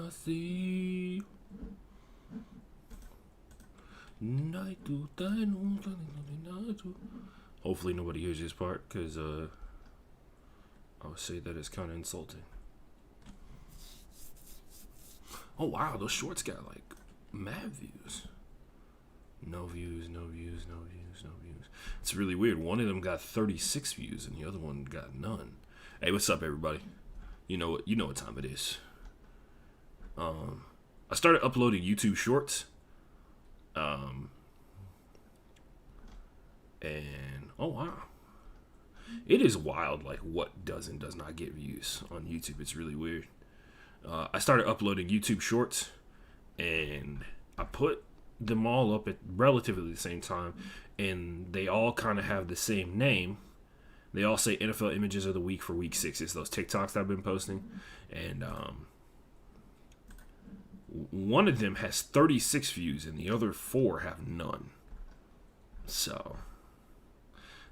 así. Hopefully nobody hears this part, because I would say that it's kind of insulting. Oh wow, those shorts got like mad views. No views. It's really weird. One of them got 36 views and the other one got none. Hey, what's up, everybody? You know what time it is. I started uploading YouTube shorts. And oh wow, it is wild like what does and does not get views on YouTube. It's really weird. I started uploading YouTube shorts and I put them all up at relatively the same time, and they all kind of have the same name. They all say NFL images of the week for week 6. It's those TikToks that I've been posting, and one of them has 36 views and the other 4 have none. So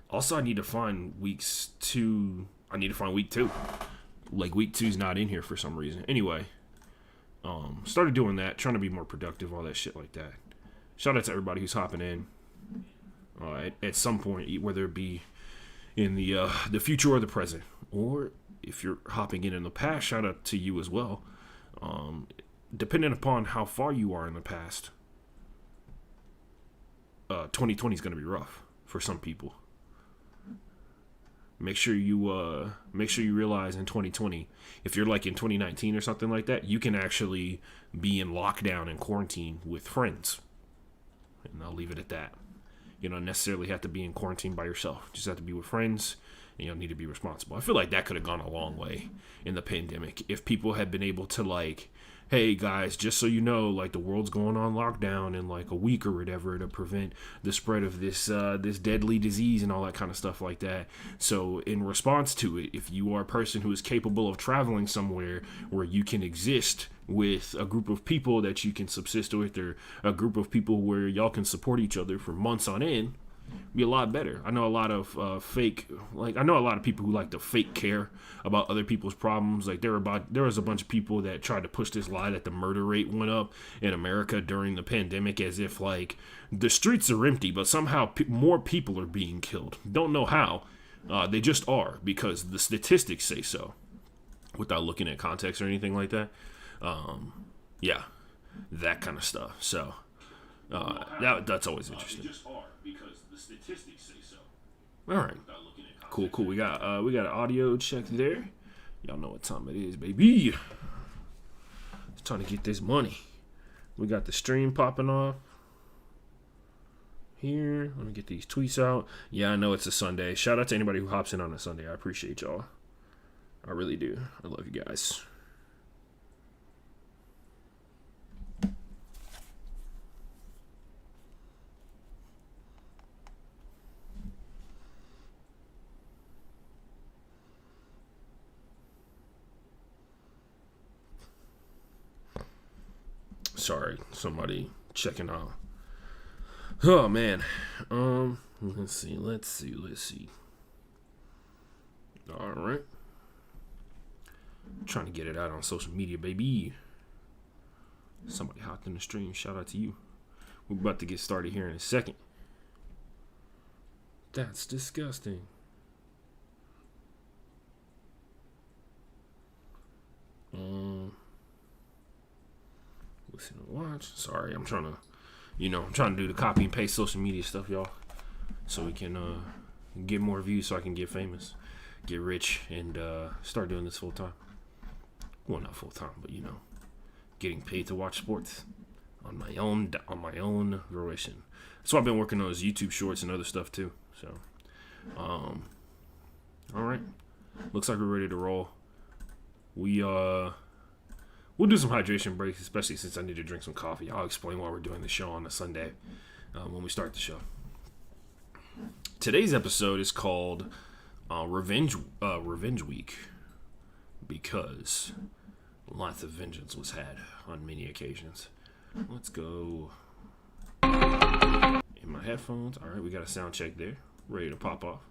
also I need to find week 2. Like week 2's not in here for some reason. Anyway, started doing that, trying to be more productive, all that shit like that. Shout out to everybody who's hopping in at some point, whether it be in the future or the present, or if you're hopping in the past, shout out to you as well. Depending upon how far you are in the past, 2020 is going to be rough for some people. Make sure you realize in 2020, if you're like in 2019 or something like that, you can actually be in lockdown and quarantine with friends. And I'll leave it at that. You don't necessarily have to be in quarantine by yourself. You just have to be with friends, and you don't need to be responsible. I feel like that could have gone a long way in the pandemic if people had been able to like, hey guys, just so you know, like the world's going on lockdown in like a week or whatever to prevent the spread of this deadly disease and all that kind of stuff like that. So in response to it, if you are a person who is capable of traveling somewhere where you can exist with a group of people that you can subsist with, or a group of people where y'all can support each other for months on end, be a lot better. I know a lot of I know a lot of people who like to fake care about other people's problems. Like there was a bunch of people that tried to push this lie that the murder rate went up in America during the pandemic, as if like the streets are empty, but somehow more people are being killed. Don't know how. They just are, because the statistics say so, without looking at context or anything like that. Yeah, that kind of stuff. So that's always interesting. They just are, because the statistics say so. All right, cool. We got an audio check there. Y'all know what time it is, baby. It's time to get this money. We got the stream popping off here. Let me get these tweets out. Yeah, I know it's a Sunday. Shout out to anybody who hops in on a Sunday. I appreciate y'all. I really do. I love you guys. Sorry, somebody checking out. Oh man. Let's see. All right. Trying to get it out on social media, baby. Somebody hopped in the stream. Shout out to you. We're about to get started here in a second. That's disgusting. Listen and watch. Sorry, I'm trying to do the copy and paste social media stuff, y'all, so we can get more views, so I can get famous, get rich, and start doing this full time. Well, not full time, but getting paid to watch sports on my own fruition. So I've been working on those YouTube shorts and other stuff too. So, all right, looks like we're ready to roll. We'll do some hydration breaks, especially since I need to drink some coffee. I'll explain why we're doing the show on a Sunday when we start the show. Today's episode is called Revenge Week, because lots of vengeance was had on many occasions. Let's go in my headphones. All right, we got a sound check there, ready to pop off.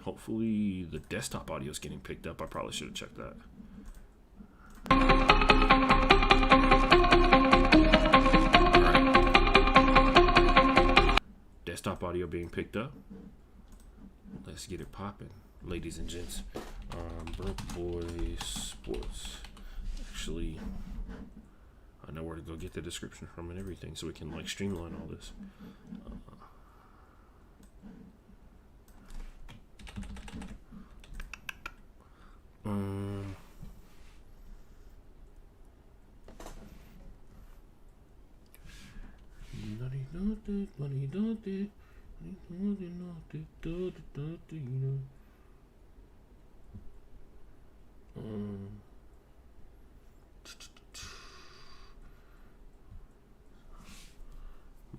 Hopefully the desktop audio is getting picked up. I probably should have checked that. Desktop audio being picked up. Let's get it popping, ladies and gents. Broke Boy Sports. Actually, I know where to go get the description from and everything, so we can like streamline all this.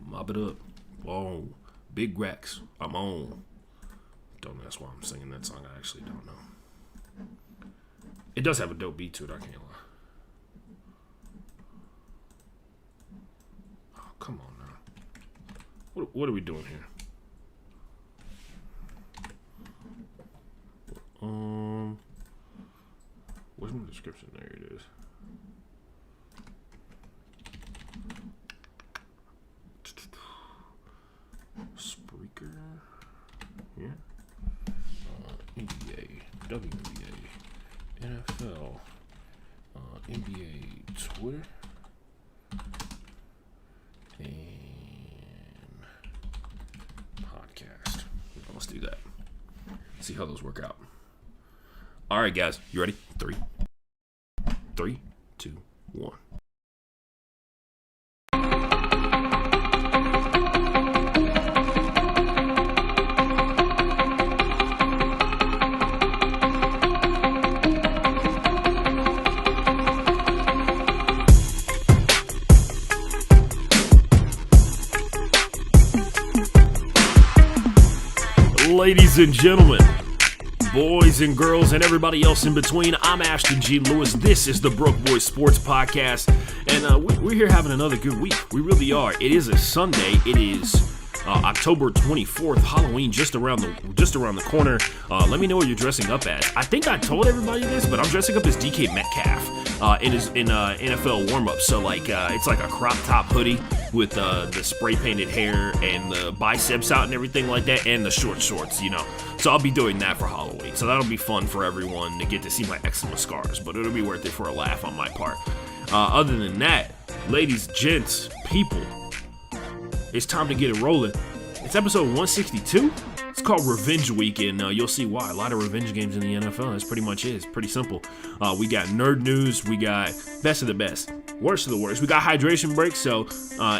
Mop it up. Whoa. Big Rex. I'm on. Don't ask why I'm singing that song. I actually don't know. It does have a dope beat to it, I can't lie. Oh, come on now. What are we doing here? Where's my description? There it is. Spreaker. Yeah. NBA, WNBA, NFL, NBA Twitter, and podcast. Let's do that. See how those work out. All right, guys, you ready? 3, 2, 1. Ladies and gentlemen, boys and girls, and everybody else in between, I'm Ashton G. Lewis. This is the Broke Boy Sports Podcast, and we're here having another good week. We really are. It is a Sunday. It is October 24th, Halloween just around the corner. Let me know what you're dressing up as. I think I told everybody this, but I'm dressing up as DK Metcalf in NFL warm-up. So it's like a crop top hoodie with the spray painted hair and the biceps out and everything like that, and the short shorts, you know. So I'll be doing that for Halloween. So that'll be fun for everyone to get to see my eczema scars, but it'll be worth it for a laugh on my part. Other than that, ladies, gents, people, it's time to get it rolling. It's episode 162. It's called Revenge Week, and you'll see why. A lot of revenge games in the NFL. That's pretty much it. It's pretty simple. We got nerd news. We got best of the best, worst of the worst. We got hydration breaks, so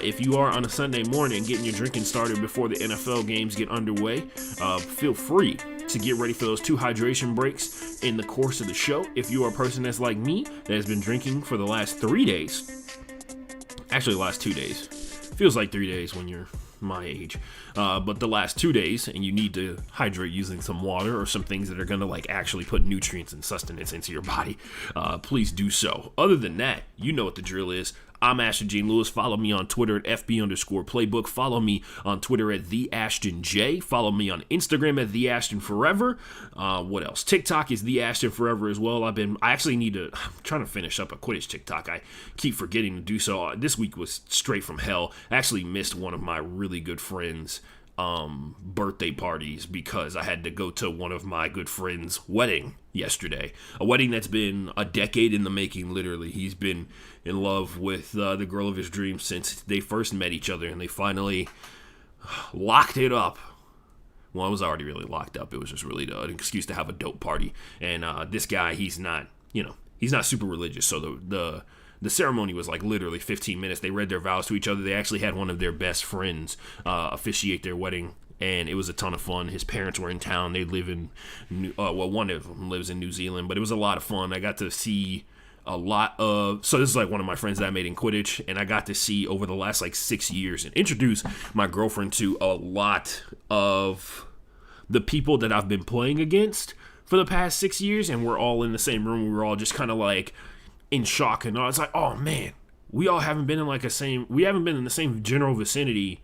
if you are on a Sunday morning getting your drinking started before the NFL games get underway, feel free to get ready for those 2 hydration breaks in the course of the show. If you are a person that's like me, that has been drinking for the last 3 days, actually the last 2 days, feels like 3 days when you're my age, but the last 2 days, and you need to hydrate using some water or some things that are going to actually put nutrients and sustenance into your body, please do so. Other than that, you know what the drill is. I'm Ashton G. Lewis. Follow me on Twitter at FB_playbook. Follow me on Twitter at TheAshtonJ. Follow me on Instagram at TheAshtonForever. What else? TikTok is TheAshtonForever as well. I'm trying to finish up a Quidditch TikTok. I keep forgetting to do so. This week was straight from hell. I actually missed one of my really good friends' birthday parties because I had to go to one of my good friends' wedding yesterday. A wedding that's been a decade in the making, literally. He's been in love with the girl of his dreams since they first met each other, and they finally locked it up. Well, I was already really locked up. It was just really an excuse to have a dope party. And this guy, he's not super religious, so the ceremony was literally 15 minutes. They read their vows to each other. They actually had one of their best friends officiate their wedding, and it was a ton of fun. His parents were in town. They live in, one of them lives in New Zealand, but it was a lot of fun. I got to see so this is one of my friends that I made in Quidditch, and I got to see over the last 6 years and introduce my girlfriend to a lot of the people that I've been playing against for the past 6 years, and we're all in the same room. We were all just kind of in shock, and I was like, oh man, we haven't been in the same general vicinity,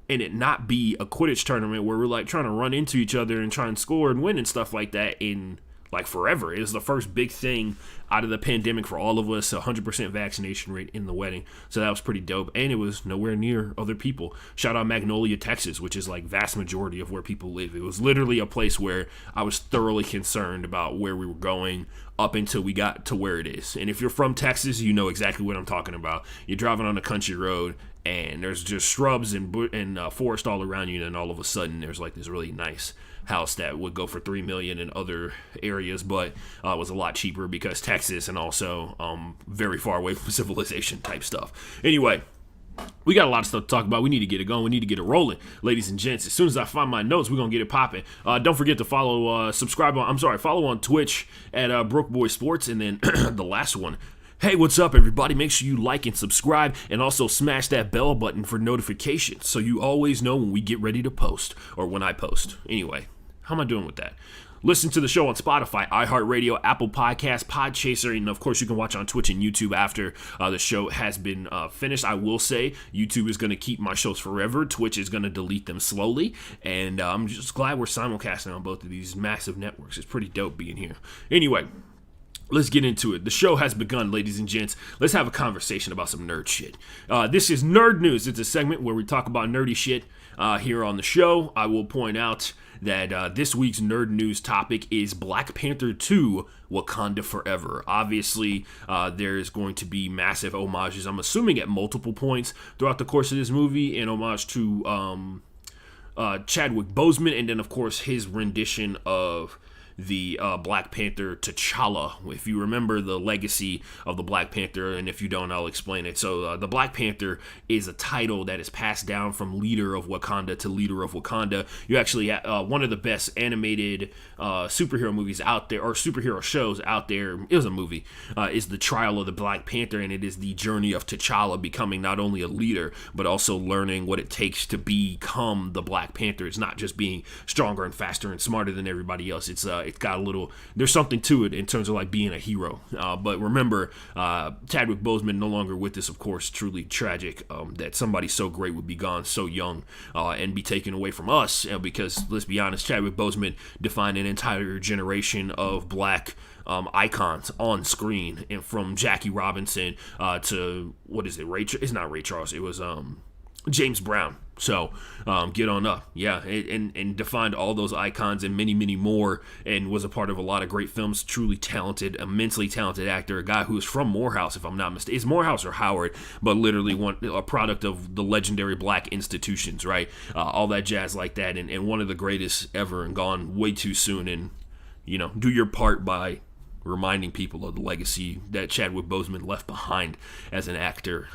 and it not be a Quidditch tournament where we're trying to run into each other and try and score and win and stuff like that in like forever. It was the first big thing out of the pandemic for all of us, 100% vaccination rate in the wedding. So that was pretty dope. And it was nowhere near other people. Shout out Magnolia, Texas, which is like vast majority of where people live. It was literally a place where I was thoroughly concerned about where we were going up until we got to where it is. And if you're from Texas, you know exactly what I'm talking about. You're driving on a country road and there's just shrubs and forest all around you, and then all of a sudden there's like this really nice house that would go for $3 million in other areas, but was a lot cheaper because Texas, and also very far away from civilization type stuff. Anyway, we got a lot of stuff to talk about. We need to get it going. We need to get it rolling, ladies and gents. As soon as I find my notes, we're gonna get it popping. Don't forget to follow, follow on Twitch at Broke Boy Sports, and then the last one. Hey, what's up, everybody? Make sure you like and subscribe, and also smash that bell button for notifications so you always know when we get ready to post, or when I post. Anyway, how am I doing with that? Listen to the show on Spotify, iHeartRadio, Apple Podcasts, Podchaser, and of course you can watch on Twitch and YouTube after the show has been finished. I will say YouTube is going to keep my shows forever. Twitch is going to delete them slowly, and I'm just glad we're simulcasting on both of these massive networks. It's pretty dope being here. Anyway, let's get into it. The show has begun, ladies and gents. Let's have a conversation about some nerd shit. This is Nerd News. It's a segment where we talk about nerdy shit here on the show. I will point out that this week's Nerd News topic is Black Panther 2, Wakanda Forever. Obviously, there's going to be massive homages, I'm assuming at multiple points throughout the course of this movie, in homage to Chadwick Boseman, and then, of course, his rendition of the Black Panther T'Challa. If you remember the legacy of the Black Panther, and if you don't, I'll explain it. So the Black Panther is a title that is passed down from leader of Wakanda to leader of Wakanda. You actually, one of the best animated superhero movies out there, or superhero shows out there, it was a movie, is The Trial of the Black Panther, and it is the journey of T'Challa becoming not only a leader, but also learning what it takes to become the Black Panther. It's not just being stronger and faster and smarter than everybody else. It's got a little, there's something to it in terms of like being a hero. But remember, Chadwick Boseman no longer with us, of course. Truly tragic that somebody so great would be gone so young and be taken away from us, because let's be honest, Chadwick Boseman defined an entire generation of black icons on screen, and from Jackie Robinson to, what is it, it's not Ray Charles, it was James Brown. So get on up, yeah, and defined all those icons and many, many more, and was a part of a lot of great films. Truly talented, immensely talented actor, a guy who is from Morehouse, if I'm not mistaken. Is Morehouse or Howard, but literally a product of the legendary black institutions, right? All that jazz like that, and one of the greatest ever, and gone way too soon. And you know, do your part by reminding people of the legacy that Chadwick Boseman left behind as an actor,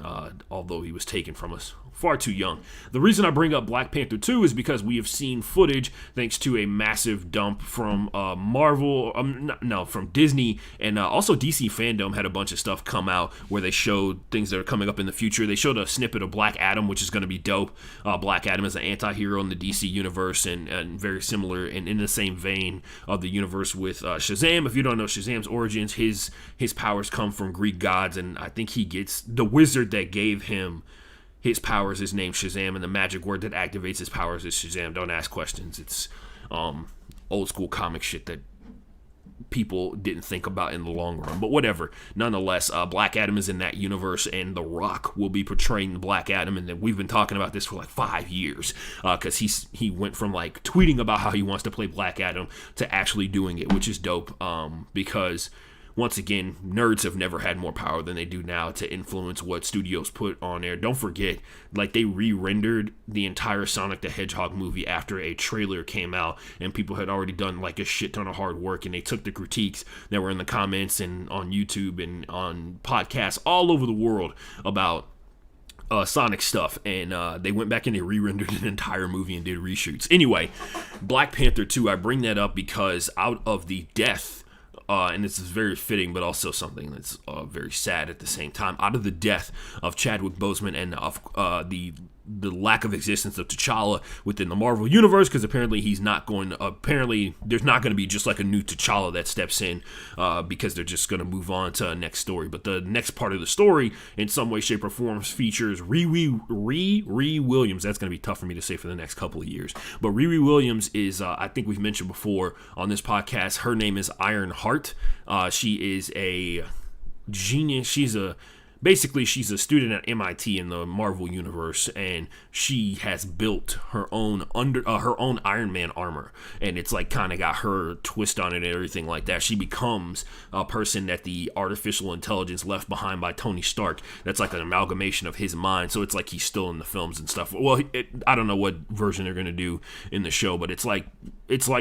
although he was taken from us far too young. The reason I bring up Black Panther 2 is because we have seen footage, thanks to a massive dump from from Disney, and also DC Fandom had a bunch of stuff come out where they showed things that are coming up in the future. They showed a snippet of Black Adam, which is going to be dope. Black Adam is an anti-hero in the DC universe, and very similar and in the same vein of the universe with Shazam. If you don't know Shazam's origins, his powers come from Greek gods, and I think he gets the wizard that gave him his powers is named Shazam, and the magic word that activates his powers is Shazam. Don't ask questions. It's old school comic shit that people didn't think about in the long run, but whatever. Nonetheless, Black Adam is in that universe, and The Rock will be portraying the Black Adam, and then we've been talking about this for like 5 years, because he went from like tweeting about how he wants to play Black Adam to actually doing it, which is dope, because once again, nerds have never had more power than they do now to influence what studios put on air. Don't forget, like, they re-rendered the entire Sonic the Hedgehog movie after a trailer came out, and people had already done like a shit ton of hard work, and they took the critiques that were in the comments and on YouTube and on podcasts all over the world about Sonic stuff, and they went back and they re-rendered an entire movie and did reshoots. Anyway, Black Panther 2, I bring that up because out of the death, and this is very fitting, but also something that's very sad at the same time. Out of the death of Chadwick Boseman and of the the lack of existence of T'Challa within the Marvel universe, because apparently there's not going to be just like a new T'Challa that steps in, because they're just going to move on to a next story. But the next part of the story, in some way, shape, or form, features Riri Williams. That's going to be tough for me to say for the next couple of years. But Riri Williams is, I think we've mentioned before on this podcast, her name is Ironheart. She is a genius. She's a student at MIT in the Marvel universe, and she has built her own Iron Man armor, and it's like kind of got her twist on it and everything like that. She becomes a person that the artificial intelligence left behind by Tony Stark. That's like an amalgamation of his mind, so it's like he's still in the films and stuff. Well, I don't know what version they're gonna do in the show, but it's like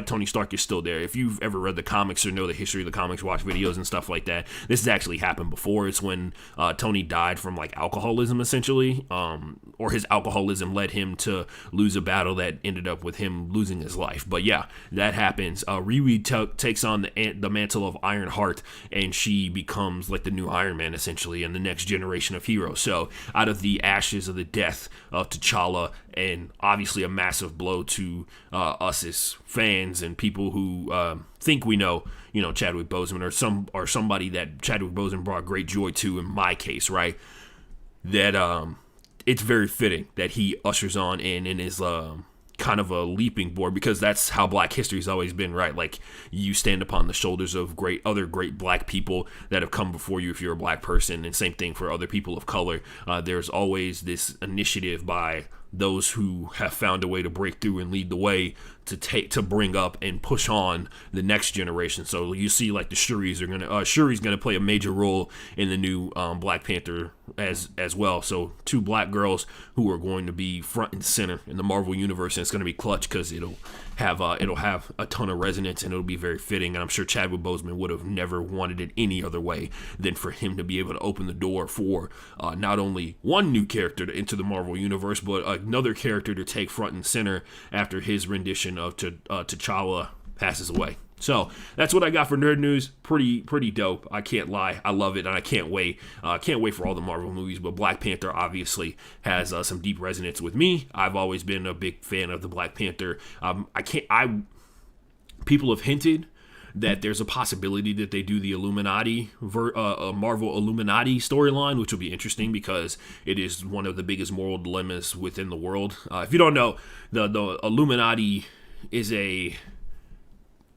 Tony Stark is still there. If you've ever read the comics or know the history of the comics, watch videos and stuff like that, this has actually happened before. It's when Tony died from like alcoholism, essentially, or his alcoholism led him to lose a battle that ended up with him losing his life. But yeah, that happens. Riri takes on the mantle of Ironheart, and she becomes like the new Iron Man, essentially, and the next generation of heroes. So out of the ashes of the death of T'Challa, and obviously a massive blow to us as fans and people who think we know, Chadwick Boseman or somebody that Chadwick Boseman brought great joy to in my case, right? That it's very fitting that he ushers on in and is kind of a leaping board, because that's how Black history's always been, right? Like, you stand upon the shoulders of other great Black people that have come before you if you're a Black person, and same thing for other people of color. There's always this initiative by those who have found a way to break through and lead the way to bring up and push on the next generation. So you see, like, the Shuri's gonna play a major role in the new Black Panther as well. So 2 Black girls who are going to be front and center in the Marvel universe, and it's going to be clutch because it'll have a ton of resonance, and it'll be very fitting. And I'm sure Chadwick Boseman would have never wanted it any other way than for him to be able to open the door for not only one new character to enter the Marvel universe, but another character to take front and center after his rendition of T'Challa passes away. So that's what I got for nerd news. Pretty dope. I can't lie. I love it, and I can't wait. Can't wait for all the Marvel movies. But Black Panther obviously has some deep resonance with me. I've always been a big fan of the Black Panther. People have hinted that there's a possibility that they do the Illuminati, Marvel Illuminati storyline, which will be interesting because it is one of the biggest moral dilemmas within the world. If you don't know, the Illuminati is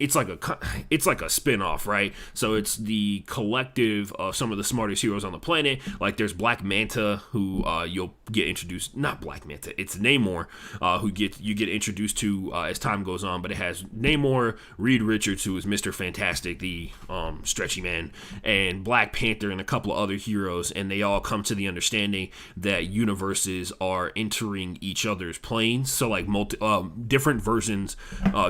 it's like a spin-off, right? So it's the collective of some of the smartest heroes on the planet. Like, there's Black Manta, who you'll get introduced, not Black Manta, it's Namor, who you get introduced to as time goes on. But it has Namor, Reed Richards, who is Mr. Fantastic, the stretchy man, and Black Panther, and a couple of other heroes, and they all come to the understanding that universes are entering each other's planes. So like different versions,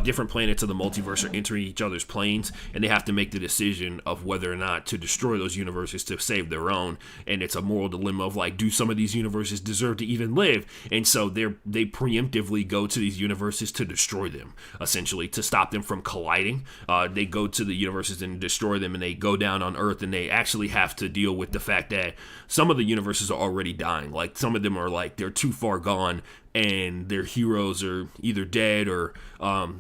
different planets of the multiverse are entering each other's planes, and they have to make the decision of whether or not to destroy those universes to save their own. And it's a moral dilemma of like, do some of these universes deserve to even live? And so they preemptively go to these universes to destroy them, essentially, to stop them from colliding. They go to the universes and destroy them, and they go down on Earth, and they actually have to deal with the fact that some of the universes are already dying. Like, some of them are like, they're too far gone, and their heroes are either dead or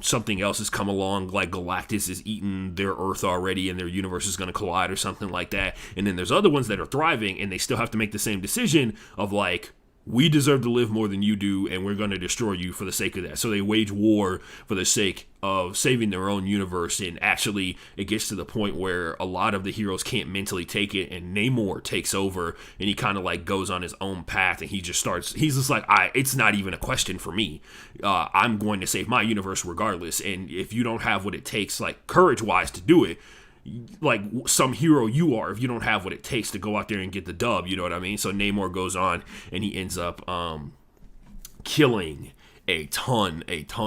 something else has come along, like Galactus has eaten their Earth already and their universe is going to collide or something like that. And then there's other ones that are thriving, and they still have to make the same decision of like, we deserve to live more than you do, and we're going to destroy you for the sake of that. So they wage war for the sake of saving their own universe, and actually it gets to the point where a lot of the heroes can't mentally take it, and Namor takes over, and he kind of like goes on his own path, and he's just like, it's not even a question for me. I'm going to save my universe regardless, and if you don't have what it takes, like courage-wise, to do it, like some hero you are, if you don't have what it takes to go out there and get the dub, you know what I mean? So Namor goes on, and he ends up killing a ton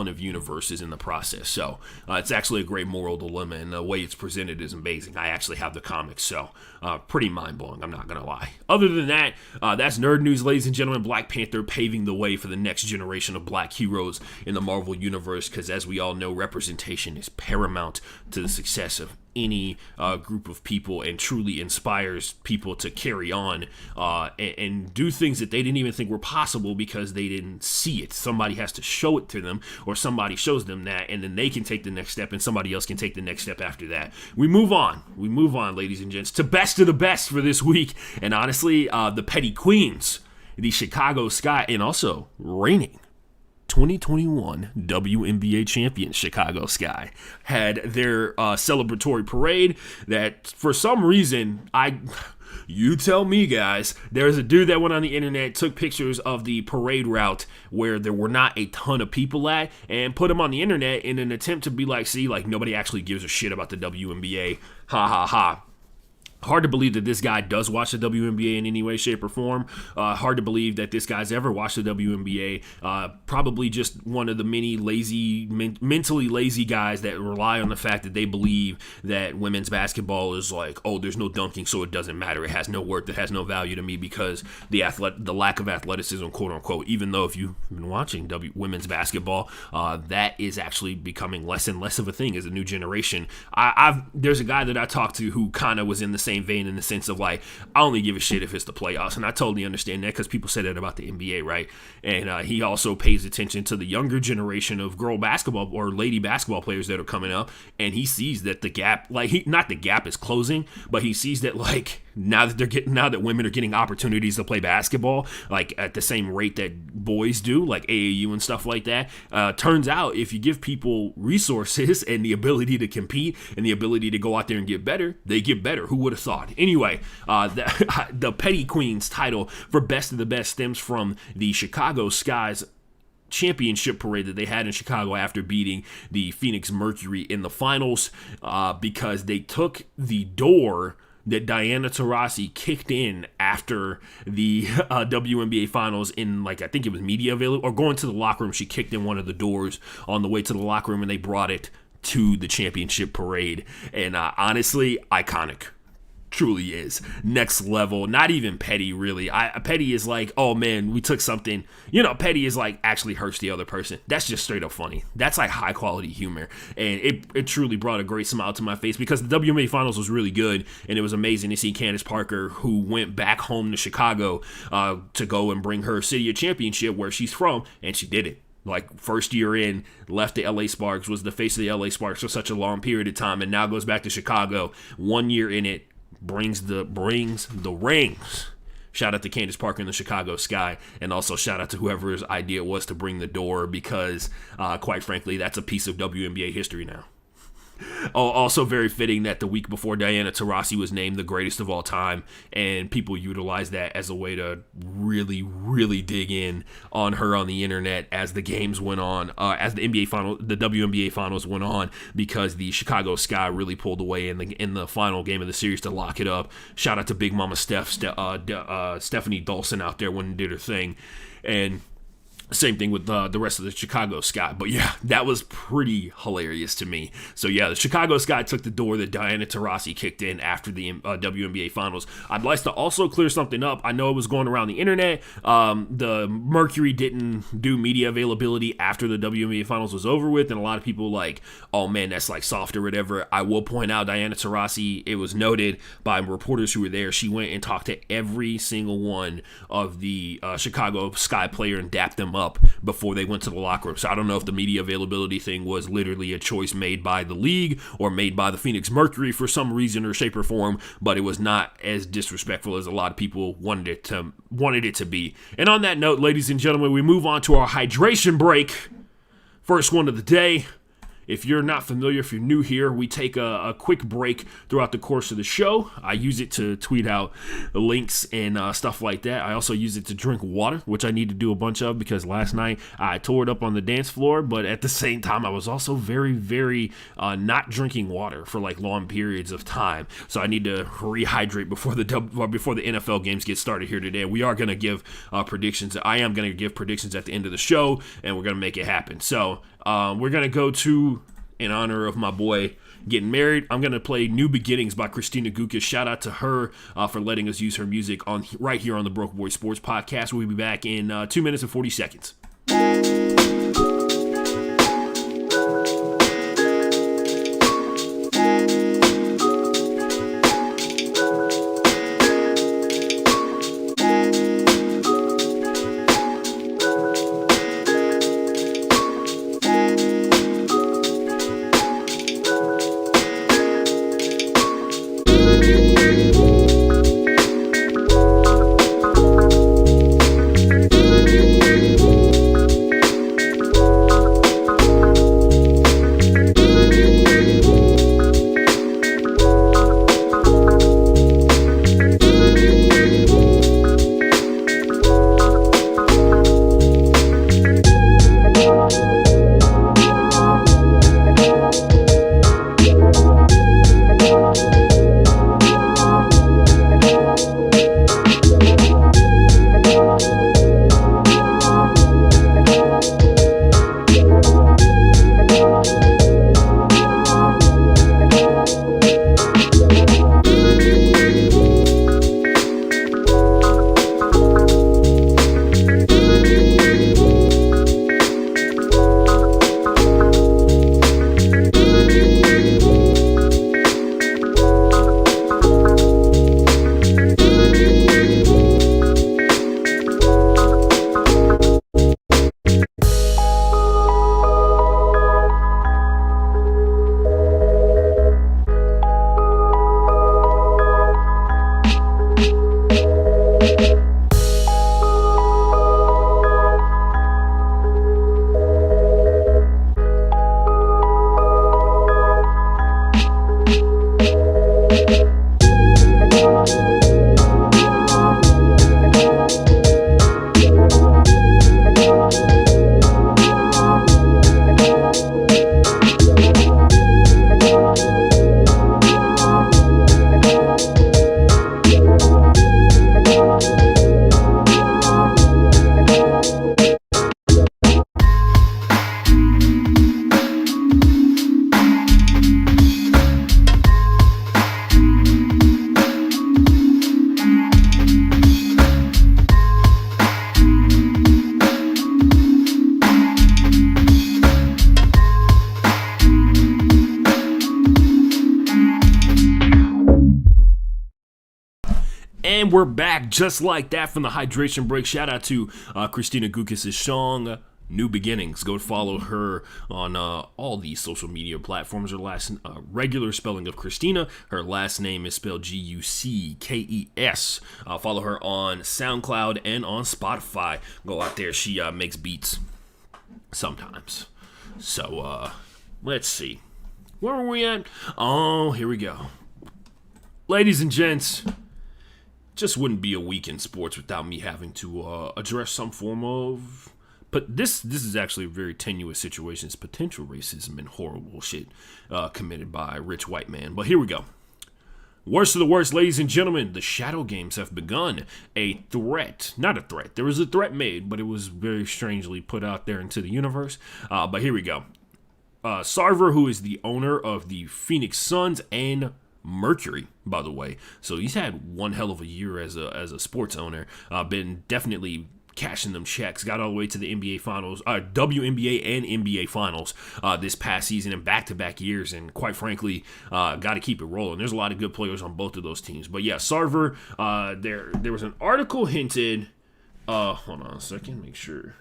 of universes in the process. So it's actually a great moral dilemma, and the way it's presented is amazing. I actually have the comics, so pretty mind-blowing, I'm not gonna lie. Other than that, that's nerd news, ladies and gentlemen. Black Panther paving the way for the next generation of black heroes in the Marvel universe, because as we all know, representation is paramount to the success of any group of people, and truly inspires people to carry on and do things that they didn't even think were possible because they didn't see it. Somebody has to show it to them, or somebody shows them that, and then they can take the next step, and somebody else can take the next step after that. We move on, ladies and gents, to best of the best for this week. And honestly, the Petty Queens, the Chicago Sky, and also reigning 2021 WNBA champion Chicago Sky, had their celebratory parade that for some reason, you tell me, guys, there's a dude that went on the internet, took pictures of the parade route where there were not a ton of people at, and put them on the internet in an attempt to be like, see, like, nobody actually gives a shit about the WNBA, ha ha ha. Hard to believe that this guy does watch the WNBA in any way, shape, or form. Hard to believe that this guy's ever watched the WNBA. Probably just one of the many mentally lazy guys that rely on the fact that they believe that women's basketball is like, oh, there's no dunking, so it doesn't matter. It has no worth. It has no value to me because the lack of athleticism, quote unquote. Even though if you've been watching women's basketball, that is actually becoming less and less of a thing as a new generation. There's a guy that I talked to who kind of was in the same vein, in the sense of like, I only give a shit if it's the playoffs, and I totally understand that because people say that about the NBA, right? And he also pays attention to the younger generation of girl basketball or lady basketball players that are coming up, and he sees that the gap, like, not the gap is closing, but he sees that, like, now that women are getting opportunities to play basketball, like at the same rate that boys do, like AAU and stuff like that, turns out if you give people resources and the ability to compete and the ability to go out there and get better, they get better. Who would have thought? Anyway, the Petty Queens title for best of the best stems from the Chicago Sky's championship parade that they had in Chicago after beating the Phoenix Mercury in the finals, because they took the door that Diana Taurasi kicked in after the WNBA Finals in, like, I think it was media available, or going to the locker room. She kicked in one of the doors on the way to the locker room, and they brought it to the championship parade. And honestly, iconic. Truly is. Next level. Not even petty, really. Petty is like, oh man, we took something. Petty is like actually hurts the other person. That's just straight up funny. That's like high quality humor. And it truly brought a great smile to my face because the WNBA Finals was really good. And it was amazing to see Candace Parker, who went back home to Chicago to go and bring her city a championship where she's from. And she did it. Like, first year in, left the LA Sparks, was the face of the LA Sparks for such a long period of time, and now goes back to Chicago. 1 year in it, brings the rings. Shout out to Candace Parker and the Chicago Sky, and also shout out to whoever's idea it was to bring the door, because quite frankly, that's a piece of WNBA history now. Also very fitting that the week before Diana Taurasi was named the greatest of all time, and people utilized that as a way to really, really dig in on her on the internet as the games went on, as the WNBA Finals went on, because the Chicago Sky really pulled away in the final game of the series to lock it up. Shout out to Big Mama Stephanie Dawson out there when did her thing, and same thing with the rest of the Chicago Sky. But yeah, that was pretty hilarious to me. So yeah, the Chicago Sky took the door that Diana Taurasi kicked in after the WNBA Finals. I'd like to also clear something up. I know it was going around the internet. The Mercury didn't do media availability after the WNBA Finals was over with, and a lot of people like, oh man, that's like soft or whatever. I will point out Diana Taurasi, it was noted by reporters who were there, she went and talked to every single one of the Chicago Sky player and dapped them up before they went to the locker room. So I don't know if the media availability thing was literally a choice made by the league or made by the Phoenix Mercury for some reason or shape or form, but it was not as disrespectful as a lot of people wanted it to be. And on that note, ladies and gentlemen, we move on to our hydration break. First one of the day. If you're not familiar, if you're new here, we take a quick break throughout the course of the show. I use it to tweet out links and stuff like that. I also use it to drink water, which I need to do a bunch of because last night I tore it up on the dance floor. But at the same time, I was also very, very not drinking water for like long periods of time. So I need to rehydrate before the NFL games get started here today. We are going to give predictions. I am going to give predictions at the end of the show, and we're going to make it happen. So we're going to go to, in honor of my boy getting married, I'm going to play New Beginnings by Christina Gukas. Shout out to her for letting us use her music on right here on the Broke Boy Sports Podcast. We'll be back in 2 minutes and 40 seconds. And we're back just like that from the hydration break. Shout out to Christina Gukas' song, New Beginnings. Go follow her on all these social media platforms. Her last regular spelling of Christina. Her last name is spelled Guckes. Follow her on SoundCloud and on Spotify. Go out there. She makes beats sometimes. So let's see. Where are we at? Oh, here we go. Ladies and gents, just wouldn't be a week in sports without me having to address some form of... But this is actually a very tenuous situation. It's potential racism and horrible shit committed by a rich white man. But here we go. Worst of the worst, ladies and gentlemen, the Shadow Games have begun. Not a threat. There was a threat made, but it was very strangely put out there into the universe. But here we go. Sarver, who is the owner of the Phoenix Suns and Mercury, by the way. So he's had one hell of a year as a sports owner. Been definitely cashing them checks. Got all the way to the NBA Finals, WNBA and NBA Finals this past season in back-to-back years. And quite frankly, got to keep it rolling. There's a lot of good players on both of those teams. But yeah, Sarver, there was an article hinted. Hold on a second, make sure.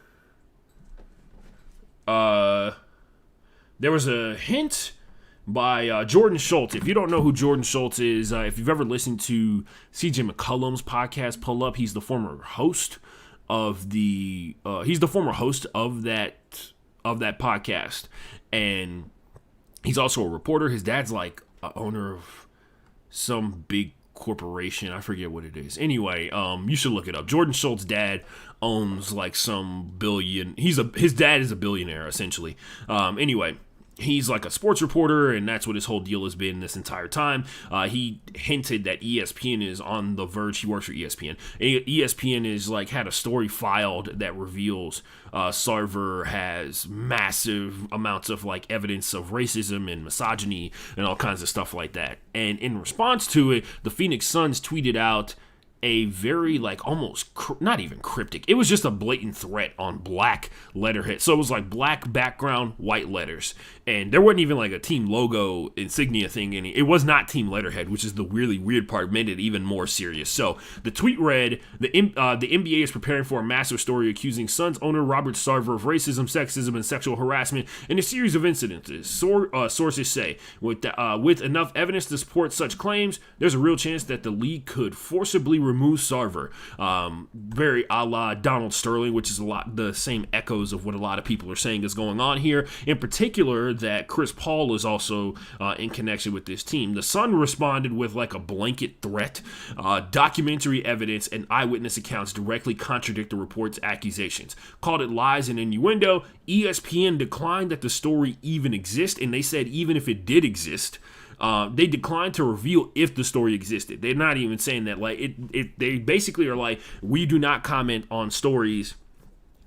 There was a hint by Jordan Schultz. If you don't know who Jordan Schultz is, if you've ever listened to CJ McCollum's podcast, Pull Up, he's the former host of that podcast. And He's also a reporter. His dad's like a owner of some big corporation. I forget what it is. Anyway, you should look it up. Jordan Schultz's dad owns like some billion. His dad is a billionaire essentially. Anyway. He's like a sports reporter, and that's what his whole deal has been this entire time. He hinted that ESPN is on the verge. He works for ESPN. ESPN is like had a story filed that reveals Sarver has massive amounts of like evidence of racism and misogyny and all kinds of stuff like that. And in response to it, the Phoenix Suns tweeted out a very like almost not even cryptic. It was just a blatant threat on black letterhead. So it was like black background, white letters. And there wasn't even like a team logo insignia thing in it. It was not team letterhead, which is the really weird part, made it even more serious. So the tweet read, the NBA is preparing for a massive story accusing Suns owner Robert Sarver of racism, sexism, and sexual harassment in a series of incidences. Sources say, with enough evidence to support such claims, there's a real chance that the league could forcibly remove Sarver. Very a la Donald Sterling, which is a lot the same echoes of what a lot of people are saying is going on here. In particular, that Chris Paul is also in connection with this team. The Sun responded with like a blanket threat. Documentary evidence and eyewitness accounts directly contradict the report's accusations. Called it lies and innuendo. ESPN declined that the story even exists, and they said even if it did exist, they declined to reveal if the story existed. They're not even saying that. Like they basically are like, we do not comment on stories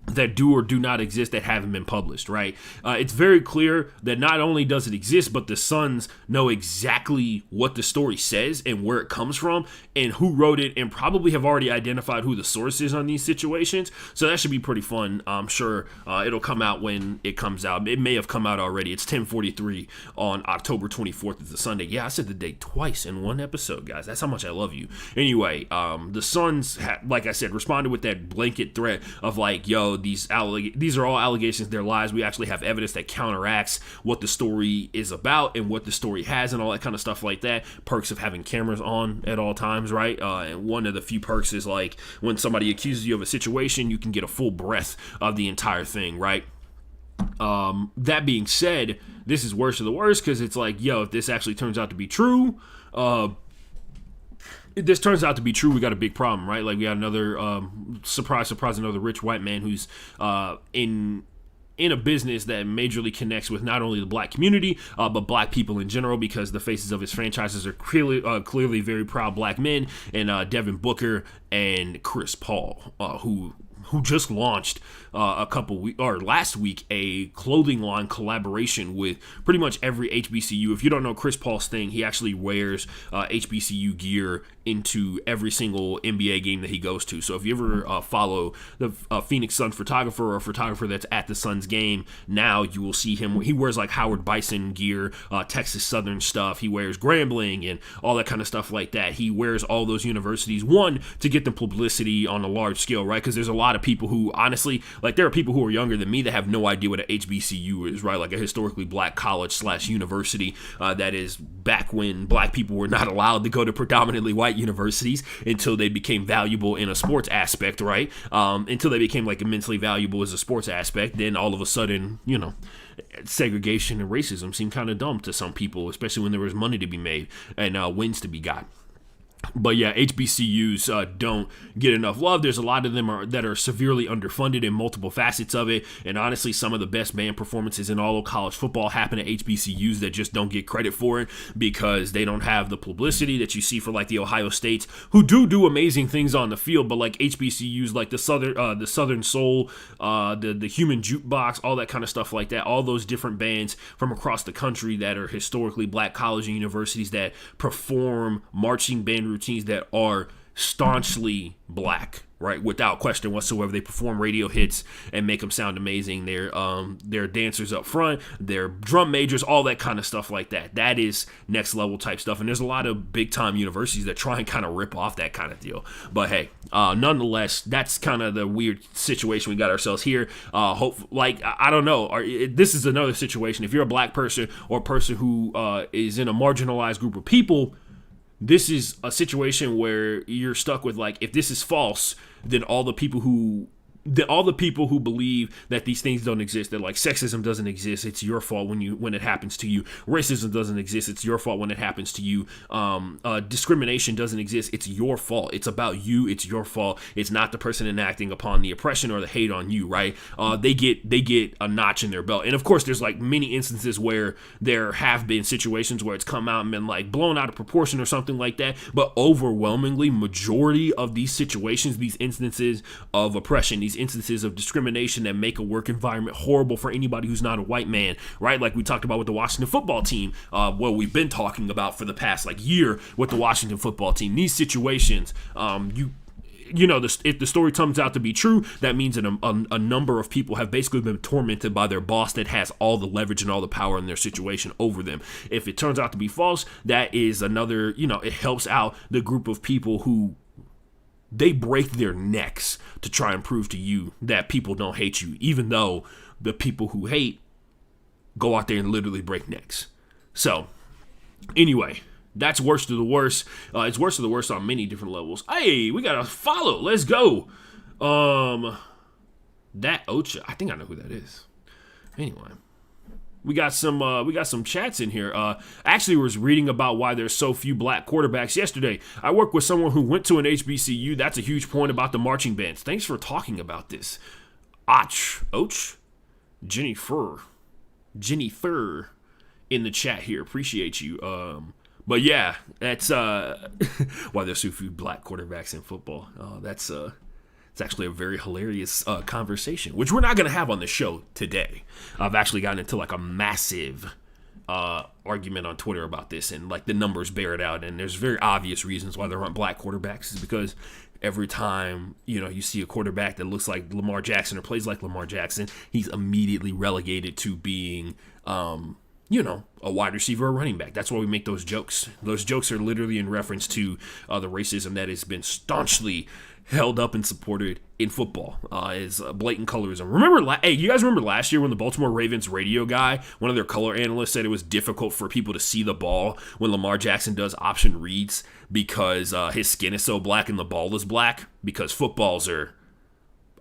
that do or do not exist that haven't been published, right? It's very clear that not only does it exist, but the Suns know exactly what the story says and where it comes from and who wrote it, and probably have already identified who the source is on these situations. So that should be pretty fun. I'm sure it'll come out when it comes out. It may have come out already. It's 10:43 on October 24th. It's a Sunday. Yeah, I said the date twice in one episode, guys. That's how much I love you. Anyway, the Suns, like I said, responded with that blanket threat of like, yo, these are all allegations, they're lies. We actually have evidence that counteracts what the story is about and what the story has and all that kind of stuff like that. Perks of having cameras on at all times, right? And one of the few perks is like when somebody accuses you of a situation, you can get a full breath of the entire thing, right? That being said, this is worse of the worst because it's like, yo, if this actually turns out to be true, we got a big problem, right? Like we got another surprise, another rich white man who's in a business that majorly connects with not only the black community, but black people in general, because the faces of his franchises are clearly very proud black men, and Devin Booker and Chris Paul, who just launched last week a clothing line collaboration with pretty much every HBCU. If you don't know Chris Paul's thing, he actually wears HBCU gear into every single NBA game that he goes to. So if you ever follow the Phoenix Suns photographer or a photographer that's at the Suns game, now you will see him. He wears like Howard Bison gear, Texas Southern stuff. He wears Grambling and all that kind of stuff like that. He wears all those universities, one, to get the publicity on a large scale, right? Because there's a lot of people who honestly, like there are people who are younger than me that have no idea what an HBCU is, right? Like a historically black college / university that is back when black people were not allowed to go to predominantly white universities until they became valuable in a sports aspect, right? Until they became like immensely valuable as a sports aspect, then all of a sudden, you know, segregation and racism seemed kind of dumb to some people, especially when there was money to be made and wins to be got. But yeah, HBCUs don't get enough love. There's a lot of them that are severely underfunded in multiple facets of it. And honestly, some of the best band performances in all of college football happen at HBCUs that just don't get credit for it because they don't have the publicity that you see for like the Ohio States, who do amazing things on the field. But like HBCUs, like the Southern Soul, the Human Jukebox, all that kind of stuff like that. All those different bands from across the country that are historically black college and universities that perform marching band routines that are staunchly black, right? Without question whatsoever. They perform radio hits and make them sound amazing. They're dancers up front, they're drum majors, all that kind of stuff like that. That is next level type stuff. And there's a lot of big time universities that try and kind of rip off that kind of deal. But hey, nonetheless, that's kind of the weird situation we got ourselves here. I don't know. This is another situation. If you're a black person or a person who is in a marginalized group of people, this is a situation where you're stuck with like, if this is false, then all the people who all the people who believe that these things don't exist, that like sexism doesn't exist, it's your fault when it happens to you. Racism doesn't exist, it's your fault when it happens to you. Discrimination doesn't exist, it's your fault. It's about you, it's your fault. It's not the person enacting upon the oppression or the hate on you, right? They get a notch in their belt. And of course, there's like many instances where there have been situations where it's come out and been like blown out of proportion or something like that. But overwhelmingly, majority of these situations, these instances of oppression, these instances of discrimination that make a work environment horrible for anybody who's not a white man, right? Like we talked about with the Washington football team, we've been talking about for the past like year with the Washington football team. These situations, if the story turns out to be true, that means that a number of people have basically been tormented by their boss that has all the leverage and all the power in their situation over them. If it turns out to be false, that is another, it helps out the group of people who they break their necks to try and prove to you that people don't hate you, even though the people who hate go out there and literally break necks. So, anyway, that's worst of the worst. It's worst of the worst on many different levels. Hey, we got a follow. Let's go. That Ocha, I think I know who that is. Anyway, we got some chats in here. Actually was reading about why there's so few black quarterbacks yesterday. I work with someone who went to an HBCU. That's a huge point about the marching bands. Thanks for talking about this. Jennifer in the chat here. Appreciate you. But yeah, that's why there's so few black quarterbacks in football. It's actually a very hilarious conversation, which we're not going to have on the show today. I've actually gotten into like a massive argument on Twitter about this, and like the numbers bear it out. And there's very obvious reasons why there aren't black quarterbacks, is because every time you see a quarterback that looks like Lamar Jackson or plays like Lamar Jackson, he's immediately relegated to being a wide receiver or running back. That's why we make those jokes. Those jokes are literally in reference to the racism that has been staunchly held up and supported in football as blatant colorism. You guys remember last year when the Baltimore Ravens radio guy, one of their color analysts, said it was difficult for people to see the ball when Lamar Jackson does option reads because his skin is so black and the ball is black, because footballs are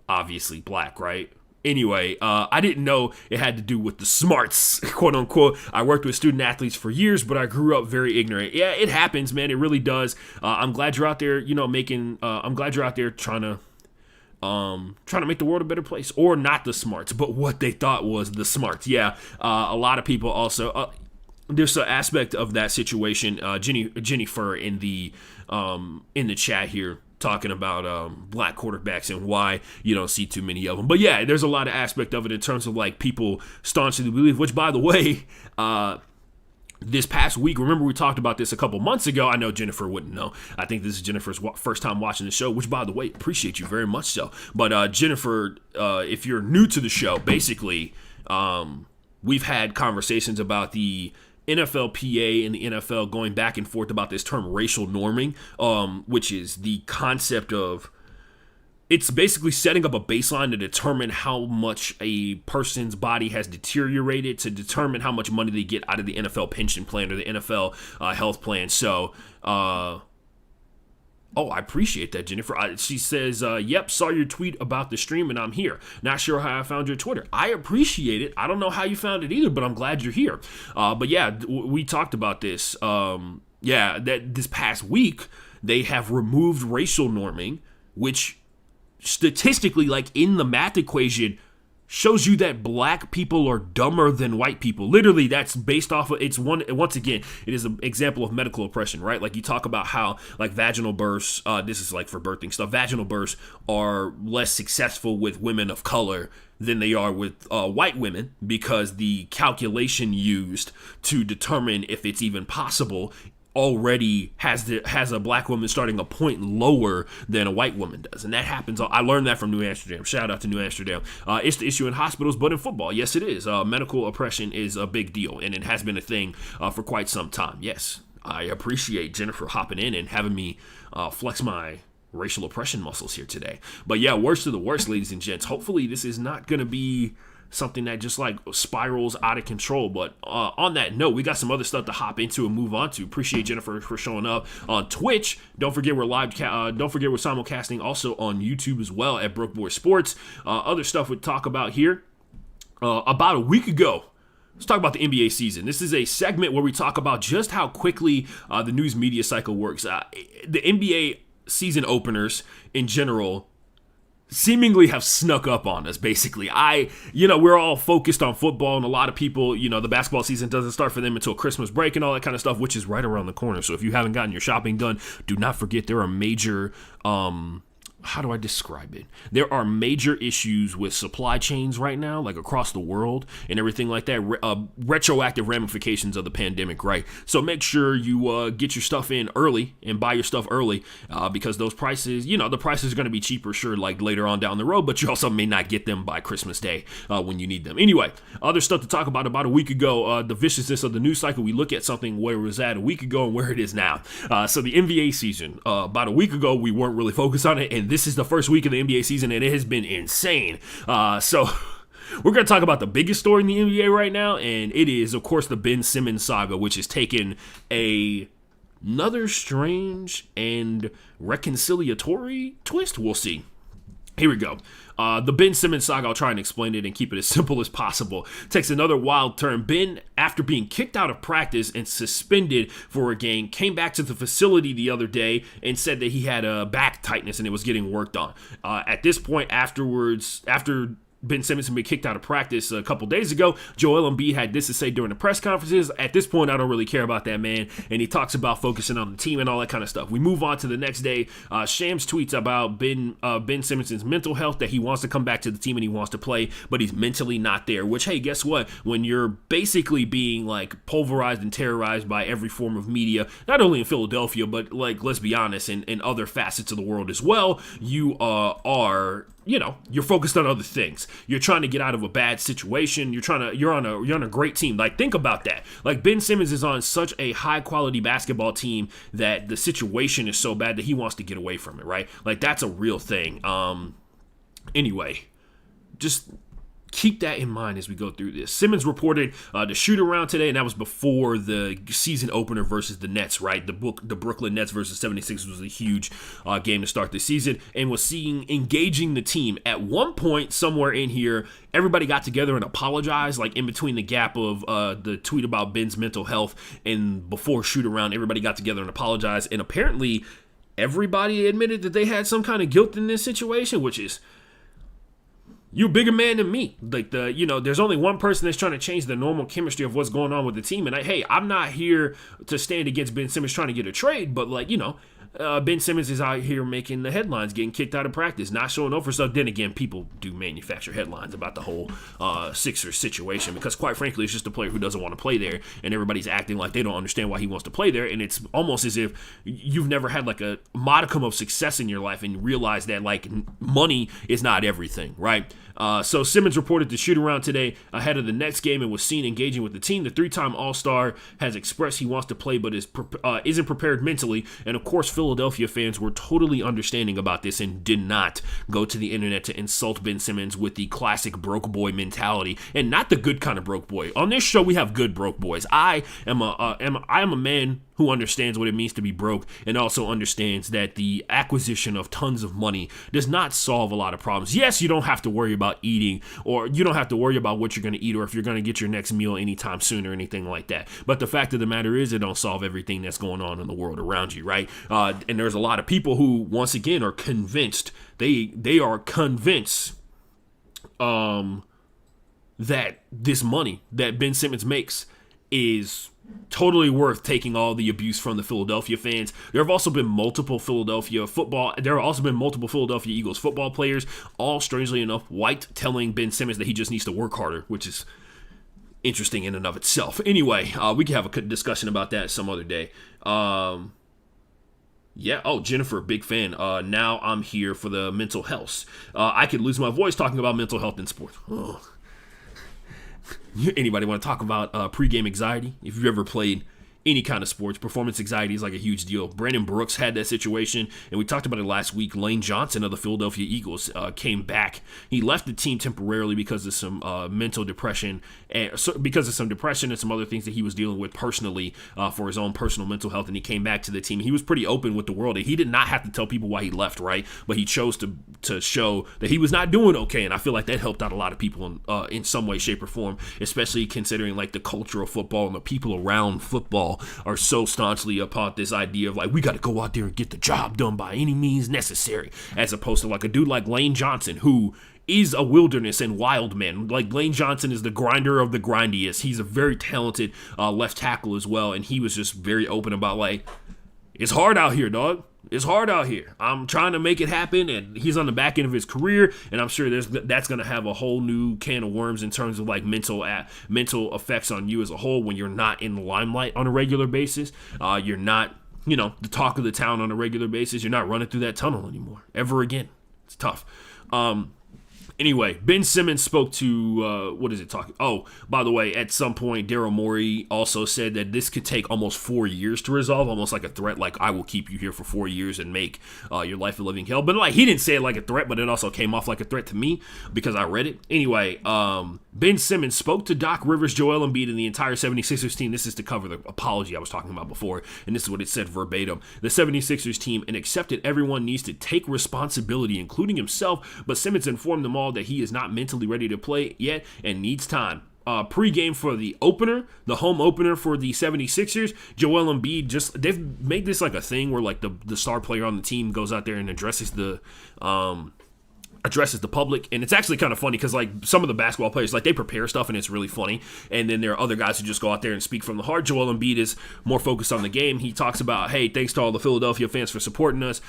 obviously black, right? Anyway, I didn't know it had to do with the smarts, quote unquote. I worked with student athletes for years, but I grew up very ignorant. Yeah, it happens, man. It really does. I'm glad you're out there, I'm glad you're out there trying to make the world a better place, or not the smarts, but what they thought was the smarts. Yeah, a lot of people also. There's an aspect of that situation. Jennifer in the chat here, talking about black quarterbacks and why you don't see too many of them. But yeah, there's a lot of aspect of it in terms of like people staunchly believe, which by the way, this past week, remember we talked about this a couple months ago. I know Jennifer wouldn't know. I think this is Jennifer's first time watching the show, which by the way, appreciate you very much so. But Jennifer, if you're new to the show, basically we've had conversations about the NFLPA and the NFL going back and forth about this term racial norming, which is the concept of, it's basically setting up a baseline to determine how much a person's body has deteriorated, to determine how much money they get out of the NFL pension plan or the NFL health plan. So, I appreciate that, Jennifer. She says, yep, saw your tweet about the stream and I'm here. Not sure how I found your Twitter. I appreciate it. I don't know how you found it either, but I'm glad you're here. But yeah, we talked about this. That this past week, they have removed racial norming, which statistically, like in the math equation, shows you that black people are dumber than white people. Literally, that's based off of, once again, it is an example of medical oppression, right? Like you talk about how like vaginal births, this is like for birthing stuff, vaginal births are less successful with women of color than they are with white women, because the calculation used to determine if it's even possible already has a black woman starting a point lower than a white woman does. And that happens. I learned that from New Amsterdam. Shout out to New Amsterdam. It's the issue in hospitals, but in football, yes, it is. Medical oppression is a big deal, and it has been a thing for quite some time. Yes, I appreciate Jennifer hopping in and having me flex my racial oppression muscles here today. But yeah, worst of the worst, ladies and gents. Hopefully this is not going to be something that just like spirals out of control. But on that note, we got some other stuff to hop into and move on to. Appreciate Jennifer for showing up on Twitch. Don't forget we're live. Don't forget we're simulcasting also on YouTube as well at Broke Boy Sports. Other stuff we talk about here. About a week ago, let's talk about the NBA season. This is a segment where we talk about just how quickly the news media cycle works. The NBA season openers in general seemingly have snuck up on us, basically. We're all focused on football, and a lot of people, the basketball season doesn't start for them until Christmas break and all that kind of stuff, which is right around the corner. So if you haven't gotten your shopping done, do not forget there are major how do I describe it? There are major issues with supply chains right now, like across the world and everything like that. Retroactive ramifications of the pandemic, right? So make sure you get your stuff in early and buy your stuff early because those prices, the prices are going to be cheaper, sure, like later on down the road, but you also may not get them by Christmas Day when you need them. Anyway, other stuff to talk about a week ago, the viciousness of the news cycle. We look at something where it was at a week ago and where it is now. So the NBA season, about a week ago, we weren't really focused on it, and this is the first week of the NBA season, and it has been insane. So we're going to talk about the biggest story in the NBA right now, and it is, of course, the Ben Simmons saga, which has taken another strange and reconciliatory twist. We'll see. Here we go. The Ben Simmons saga, I'll try and explain it and keep it as simple as possible, takes another wild turn. Ben, after being kicked out of practice and suspended for a game, came back to the facility the other day and said that he had a back tightness and it was getting worked on. At this point, after Ben Simmons had been kicked out of practice a couple days ago, Joel Embiid had this to say during the press conferences. At this point, I don't really care about that man, and he talks about focusing on the team and all that kind of stuff. We move on to the next day. Shams tweets about Ben Simmons' mental health, that he wants to come back to the team and he wants to play, but he's mentally not there, which, hey, guess what? When you're basically being, like, pulverized and terrorized by every form of media, not only in Philadelphia, but, like, let's be honest, in other facets of the world as well, you are... you're focused on other things. You're trying to get out of a bad situation. You're on a great team. Like, think about that. Like, Ben Simmons is on such a high quality basketball team that the situation is so bad that he wants to get away from it, right? Like, that's a real thing. Anyway, just keep that in mind as we go through this. Simmons reported the shoot around today, and that was before the season opener versus the Nets, right? The Brooklyn Nets versus 76ers was a huge game to start the season, and was engaging the team. At one point, somewhere in here, everybody got together and apologized, like in between the gap of the tweet about Ben's mental health and before shoot around, everybody got together and apologized, and apparently everybody admitted that they had some kind of guilt in this situation, which is, you're a bigger man than me. Like, there's only one person that's trying to change the normal chemistry of what's going on with the team. And I'm not here to stand against Ben Simmons trying to get a trade, but Ben Simmons is out here making the headlines, getting kicked out of practice, not showing up for stuff. Then again, people do manufacture headlines about the whole Sixers situation because, quite frankly, it's just a player who doesn't want to play there, and everybody's acting like they don't understand why he wants to play there. And it's almost as if you've never had like a modicum of success in your life and realize that like money is not everything, right? So Simmons reported the shoot around today ahead of the next game and was seen engaging with the team. The three-time All-Star has expressed he wants to play but isn't prepared mentally. And of course, Philadelphia fans were totally understanding about this and did not go to the internet to insult Ben Simmons with the classic broke boy mentality, and not the good kind of broke boy. On this show, we have good broke boys. I am a man who understands what it means to be broke and also understands that the acquisition of tons of money does not solve a lot of problems. Yes, you don't have to worry about eating, or you don't have to worry about what you're going to eat, or if you're going to get your next meal anytime soon or anything like that. But the fact of the matter is, it don't solve everything that's going on in the world around you, right? And there's a lot of people who, once again, are convinced, they are convinced that this money that Ben Simmons makes is totally worth taking all the abuse from the Philadelphia fans. There have also been multiple Philadelphia Eagles football players, all strangely enough white, telling Ben Simmons that he just needs to work harder, which is interesting in and of itself. Anyway, we can have a discussion about that some other day. Jennifer, big fan. Now I'm here for the mental health. I could lose my voice talking about mental health in sports. Anybody want to talk about pregame anxiety? If you've ever played any kind of sports. Performance anxiety is like a huge deal. Brandon Brooks had that situation, and we talked about it last week. Lane Johnson of the Philadelphia Eagles came back. He left the team temporarily because of some mental depression, and because of some depression and some other things that he was dealing with personally for his own personal mental health, and he came back to the team. He was pretty open with the world, and he did not have to tell people why he left, right? But he chose to show that he was not doing okay, and I feel like that helped out a lot of people in some way, shape, or form, especially considering like the culture of football and the people around football are so staunchly about this idea of like, we got to go out there and get the job done by any means necessary, as opposed to like a dude like Lane Johnson, who is a wilderness and wild man. Like, Lane Johnson is the grinder of the grindiest. He's a very talented left tackle as well, and he was just very open about like, it's hard out here, dog. It's hard out here. I'm trying to make it happen, and he's on the back end of his career, and I'm sure that's going to have a whole new can of worms in terms of like mental effects on you as a whole when you're not in the limelight on a regular basis. You're not, the talk of the town on a regular basis. You're not running through that tunnel anymore ever again. It's tough. Anyway, Ben Simmons spoke to, Oh, by the way, at some point, Daryl Morey also said that this could take almost 4 years to resolve, almost like a threat, like, I will keep you here for 4 years and make your life a living hell. But, like, he didn't say it like a threat, but it also came off like a threat to me because I read it. Anyway, Ben Simmons spoke to Doc Rivers, Joel Embiid, and the entire 76ers team. This is to cover the apology I was talking about before, and this is what it said verbatim. The 76ers team, and accepted everyone needs to take responsibility, including himself, but Simmons informed them all that he is not mentally ready to play yet and needs time. Pre-game for the home opener for the 76ers, Joel Embiid, they've made this like a thing where like the star player on the team goes out there and addresses the public, and it's actually kind of funny because like some of the basketball players, like, they prepare stuff and it's really funny, and then there are other guys who just go out there and speak from the heart. Joel Embiid is more focused on the game. He talks about, hey, thanks to all the Philadelphia fans for supporting us.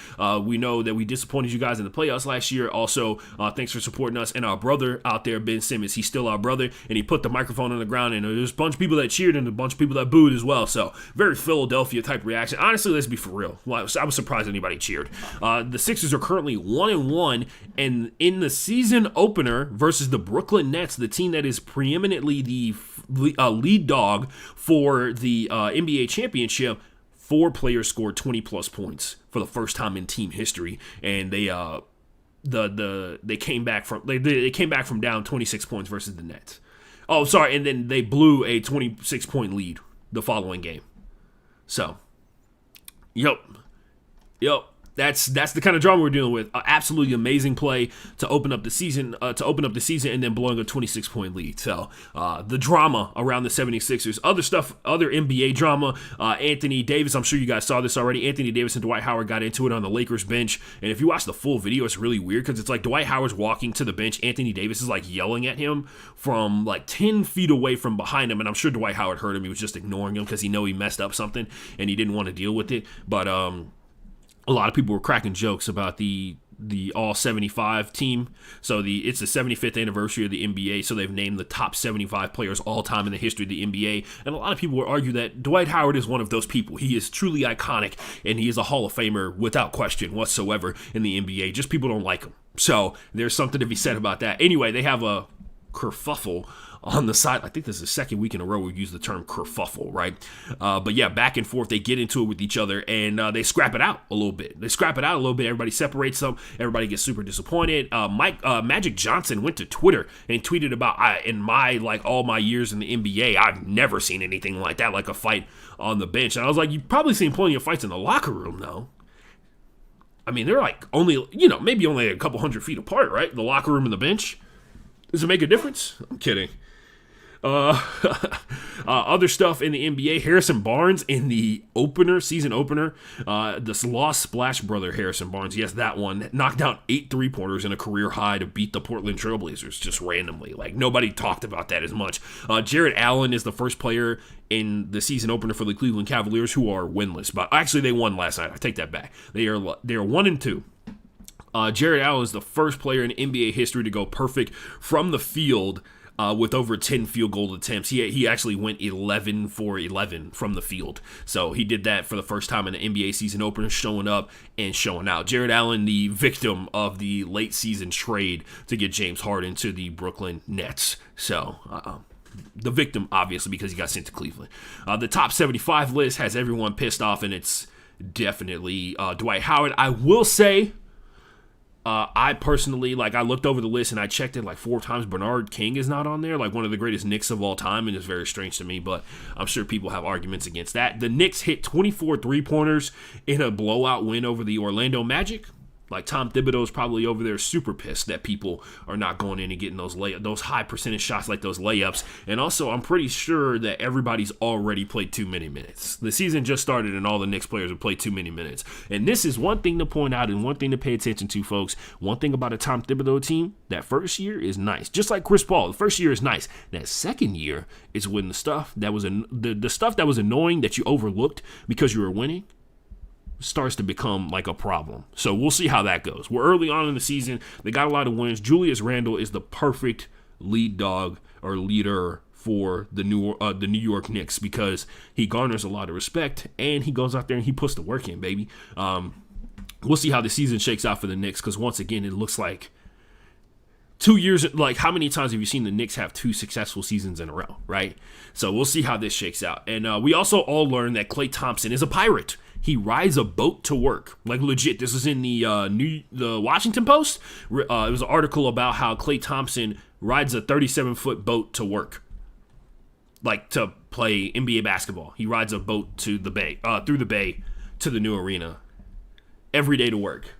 We know that we disappointed you guys in the playoffs last year. Also, thanks for supporting us, and our brother out there, Ben Simmons, he's still our brother, and he put the microphone on the ground, and there's a bunch of people that cheered and a bunch of people that booed as well. So very Philadelphia type reaction. Honestly, let's be for real. I was surprised anybody cheered. The Sixers are currently 1-1, and in the season opener versus the Brooklyn Nets, the team that is preeminently the lead dog for the NBA championship, 4 players scored 20 plus points for the first time in team history, and they came back from down 26 points versus the Nets. Oh, sorry, and then they blew a 26 point lead the following game. So, yep. That's the kind of drama we're dealing with. Absolutely amazing play to open up the season, and then blowing a 26-point lead. So the drama around the 76ers. Other NBA drama. Anthony Davis, I'm sure you guys saw this already. Anthony Davis and Dwight Howard got into it on the Lakers bench. And if you watch the full video, it's really weird because it's like Dwight Howard's walking to the bench. Anthony Davis is like yelling at him from like 10 feet away from behind him. And I'm sure Dwight Howard heard him. He was just ignoring him because he messed up something and he didn't want to deal with it. But a lot of people were cracking jokes about the All 75 team. So it's the 75th anniversary of the NBA, so they've named the top 75 players all time in the history of the NBA. And a lot of people will argue that Dwight Howard is one of those people. He is truly iconic, and he is a Hall of Famer without question whatsoever in the NBA. Just people don't like him. So there's something to be said about that. Anyway, they have a kerfuffle on the side. I think this is the second week in a row we've used the term kerfuffle, right? But yeah, back and forth, they get into it with each other, and they scrap it out a little bit. Everybody separates them. Everybody gets super disappointed. Magic Johnson went to Twitter and tweeted about, in all my years in the NBA, I've never seen anything like that, like a fight on the bench. And I was like, you've probably seen plenty of fights in the locker room, though. I mean, they're like maybe only a couple 100 feet apart, right? The locker room and the bench. Does it make a difference? I'm kidding. Other stuff in the NBA, Harrison Barnes in the season opener, this lost Splash Brother Harrison Barnes, yes, that one, knocked down 8 3-pointers in a career high to beat the Portland Trailblazers just randomly. Like, nobody talked about that as much. Jared Allen is the first player in the season opener for the Cleveland Cavaliers who are winless, but actually they won last night. I take that back. They are 1-2. Jared Allen is the first player in NBA history to go perfect from the field with over 10 field goal attempts. He actually went 11 for 11 from the field. So he did that for the first time in the NBA season opener, showing up and showing out. Jared Allen, the victim of the late season trade to get James Harden to the Brooklyn Nets. So the victim, obviously, because he got sent to Cleveland. The top 75 list has everyone pissed off, and it's definitely Dwight Howard. I will say, I personally, I looked over the list and I checked it like 4 times. Bernard King is not on there, like one of the greatest Knicks of all time, and it's very strange to me, but I'm sure people have arguments against that. The Knicks hit 24 3-pointers in a blowout win over the Orlando Magic. Like, Tom Thibodeau's probably over there super pissed that people are not going in and getting those high percentage shots like those layups. And also, I'm pretty sure that everybody's already played too many minutes. The season just started and all the Knicks players have played too many minutes. And this is one thing to point out and one thing to pay attention to, folks. One thing about a Tom Thibodeau team, that first year is nice. Just like Chris Paul, the first year is nice. That second year is when the stuff that was the stuff that was annoying that you overlooked because you were winning starts to become like a problem. So we'll see how that goes. We're early on in the season. They got a lot of wins. Julius Randle is the perfect lead dog or leader for the New York Knicks because he garners a lot of respect and he goes out there and he puts the work in, baby. We'll see how the season shakes out for the Knicks because once again, it looks like 2 years, like how many times have you seen the Knicks have 2 successful seasons in a row, right? So we'll see how this shakes out. And we also all learned that Klay Thompson is a pirate. He rides a boat to work. Like, legit, this was in the Washington Post. It was an article about how Klay Thompson rides a 37-foot boat to work. Like, to play NBA basketball. He rides a boat to the bay, through the bay to the new arena every day to work.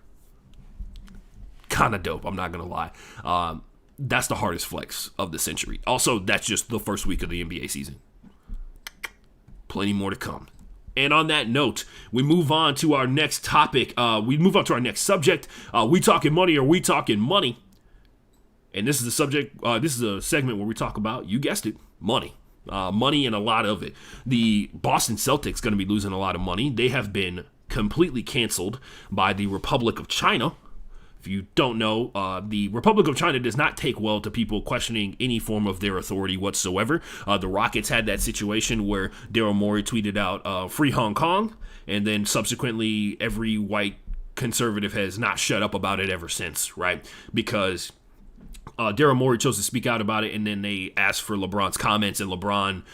Kind of dope, I'm not going to lie. That's the hardest flex of the century. Also, that's just the first week of the NBA season. Plenty more to come. And on that note, we move on to our next topic. We move on to our next subject. We talking money or we talking money? And this is the subject. This is a segment where we talk about, you guessed it, money. Money and a lot of it. The Boston Celtics going to be losing a lot of money. They have been completely canceled by the Republic of China. If you don't know, the Republic of China does not take well to people questioning any form of their authority whatsoever. The Rockets had that situation where Daryl Morey tweeted out, free Hong Kong, and then subsequently every white conservative has not shut up about it ever since, right? Because Daryl Morey chose to speak out about it, and then they asked for LeBron's comments, and LeBron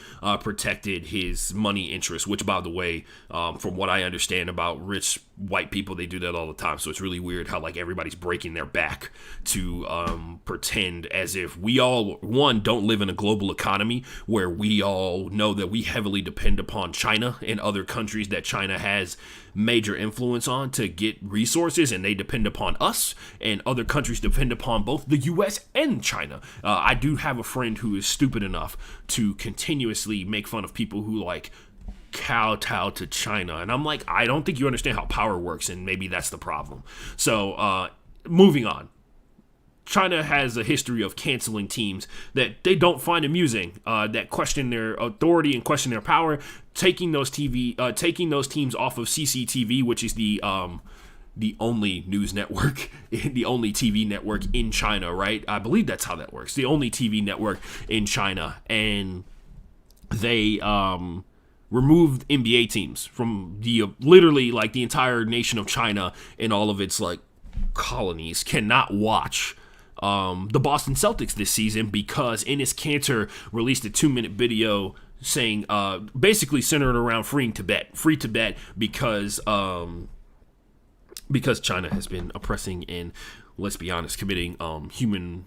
protected his money interest, which, by the way, from what I understand about rich white people, they do that all the time. So it's really weird how, like, everybody's breaking their back to pretend as if we all, one, don't live in a global economy where we all know that we heavily depend upon China and other countries that China has major influence on to get resources, and they depend upon us, and other countries depend upon both the U.S. and China. I do have a friend who is stupid enough to continuously make fun of people who, like, kowtow to China, and I'm like, I don't think you understand how power works, and maybe that's the problem. So moving on. China has a history of canceling teams that they don't find amusing, that question their authority and question their power, taking those teams off of CCTV, which is the only news network, the only TV network in China, right? I believe that's how that works. The only TV network in China, and they removed NBA teams from the literally like the entire nation of China and all of its like colonies cannot watch the Boston Celtics this season because Enes Kanter released a 2-minute video saying basically centered around free Tibet because China has been oppressing and, let's be honest, committing human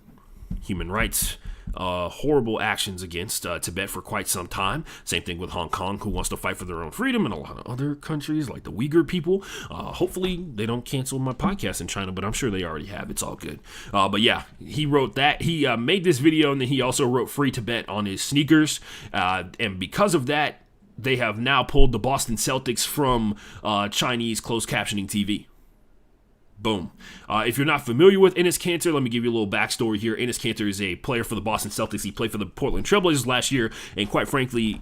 rights horrible actions against Tibet for quite some time. Same thing with Hong Kong, who wants to fight for their own freedom, and a lot of other countries like the Uyghur people. Hopefully they don't cancel my podcast in China, but I'm sure they already have. It's all good. But yeah, he wrote that. He made this video, and then he also wrote Free Tibet on his sneakers. And because of that, they have now pulled the Boston Celtics from Chinese closed captioning TV. Boom. If you're not familiar with Enes Kanter, let me give you a little backstory here. Enes Kanter is a player for the Boston Celtics. He played for the Portland Trailblazers last year, and quite frankly,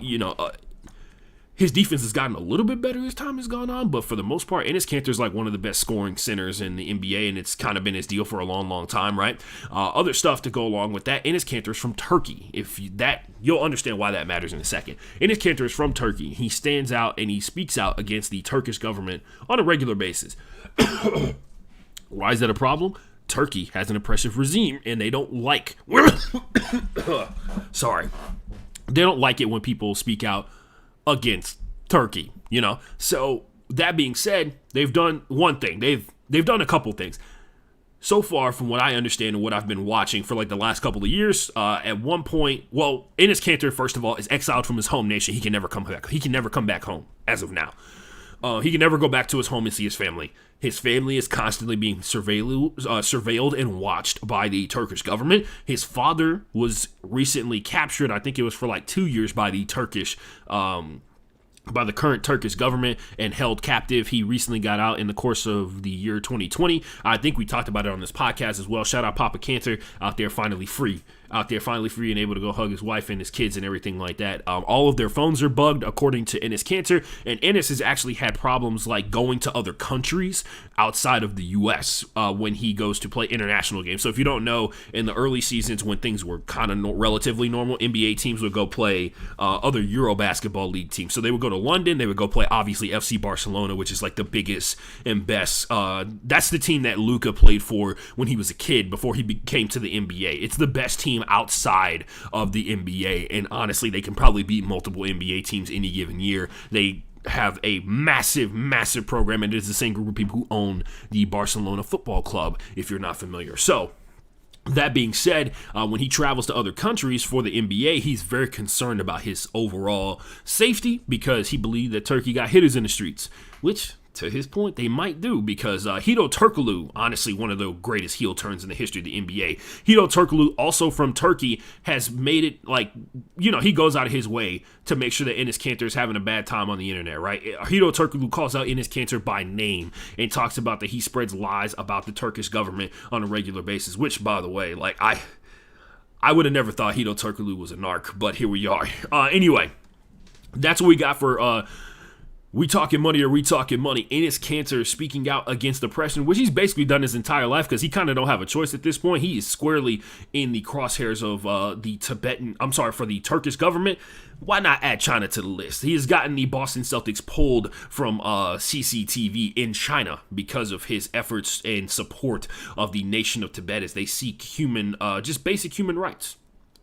his defense has gotten a little bit better as time has gone on, but for the most part, Enes Kanter is like one of the best scoring centers in the NBA, and it's kind of been his deal for a long, long time, right? Other stuff to go along with that, Enes Kanter is from Turkey. You'll understand why that matters in a second. Enes Kanter is from Turkey. He stands out and he speaks out against the Turkish government on a regular basis. Why is that a problem? Turkey has an oppressive regime, and they don't like sorry, they don't like it when people speak out against Turkey, So that being said, they've done one thing. They've done a couple things. So far, from what I understand and what I've been watching for like the last couple of years, at one point, Enes Kanter, first of all, is exiled from his home nation. He can never come back. He can never come back home as of now. He can never go back to his home and see his family. His family is constantly being surveilled and watched by the Turkish government. His father was recently captured. I think it was for like 2 years by the by the current Turkish government and held captive. He recently got out in the course of the year 2020. I think we talked about it on this podcast as well. Shout out Papa Kanter, out there finally free and able to go hug his wife and his kids and everything like that. All of their phones are bugged, according to Enes Kanter, and Enes has actually had problems like going to other countries outside of the U.S. When he goes to play international games. So if you don't know, in the early seasons when things were kind of relatively normal, NBA teams would go play other Euro basketball league teams. So they would go to London, they would go play obviously FC Barcelona, which is like the biggest and best. That's the team that Luka played for when he was a kid before he came to the NBA. It's the best team outside of the NBA, and honestly, they can probably beat multiple NBA teams any given year. They have a massive program, and it is the same group of people who own the Barcelona Football Club, if you're not familiar. So that being said, when he travels to other countries for the NBA, he's very concerned about his overall safety because he believed that Turkey got hitters in the streets, which, to his point, they might do, because Hedo Turkoglu, honestly one of the greatest heel turns in the history of the NBA. Hedo Turkoglu, also from Turkey, has made it like, he goes out of his way to make sure that Enes Kanter is having a bad time on the internet, right? Hedo Turkoglu calls out Enes Kanter by name and talks about that he spreads lies about the Turkish government on a regular basis, which, by the way, like I would have never thought Hedo Turkoglu was a narc, but here we are. Anyway, that's what we got for We Talking Money or We Talking Money. Enes Kanter speaking out against oppression, which he's basically done his entire life because he kind of don't have a choice at this point. He is squarely in the crosshairs of the Turkish government. Why not add China to the list? He has gotten the Boston Celtics pulled from CCTV in China because of his efforts and support of the nation of Tibet as they seek just basic human rights.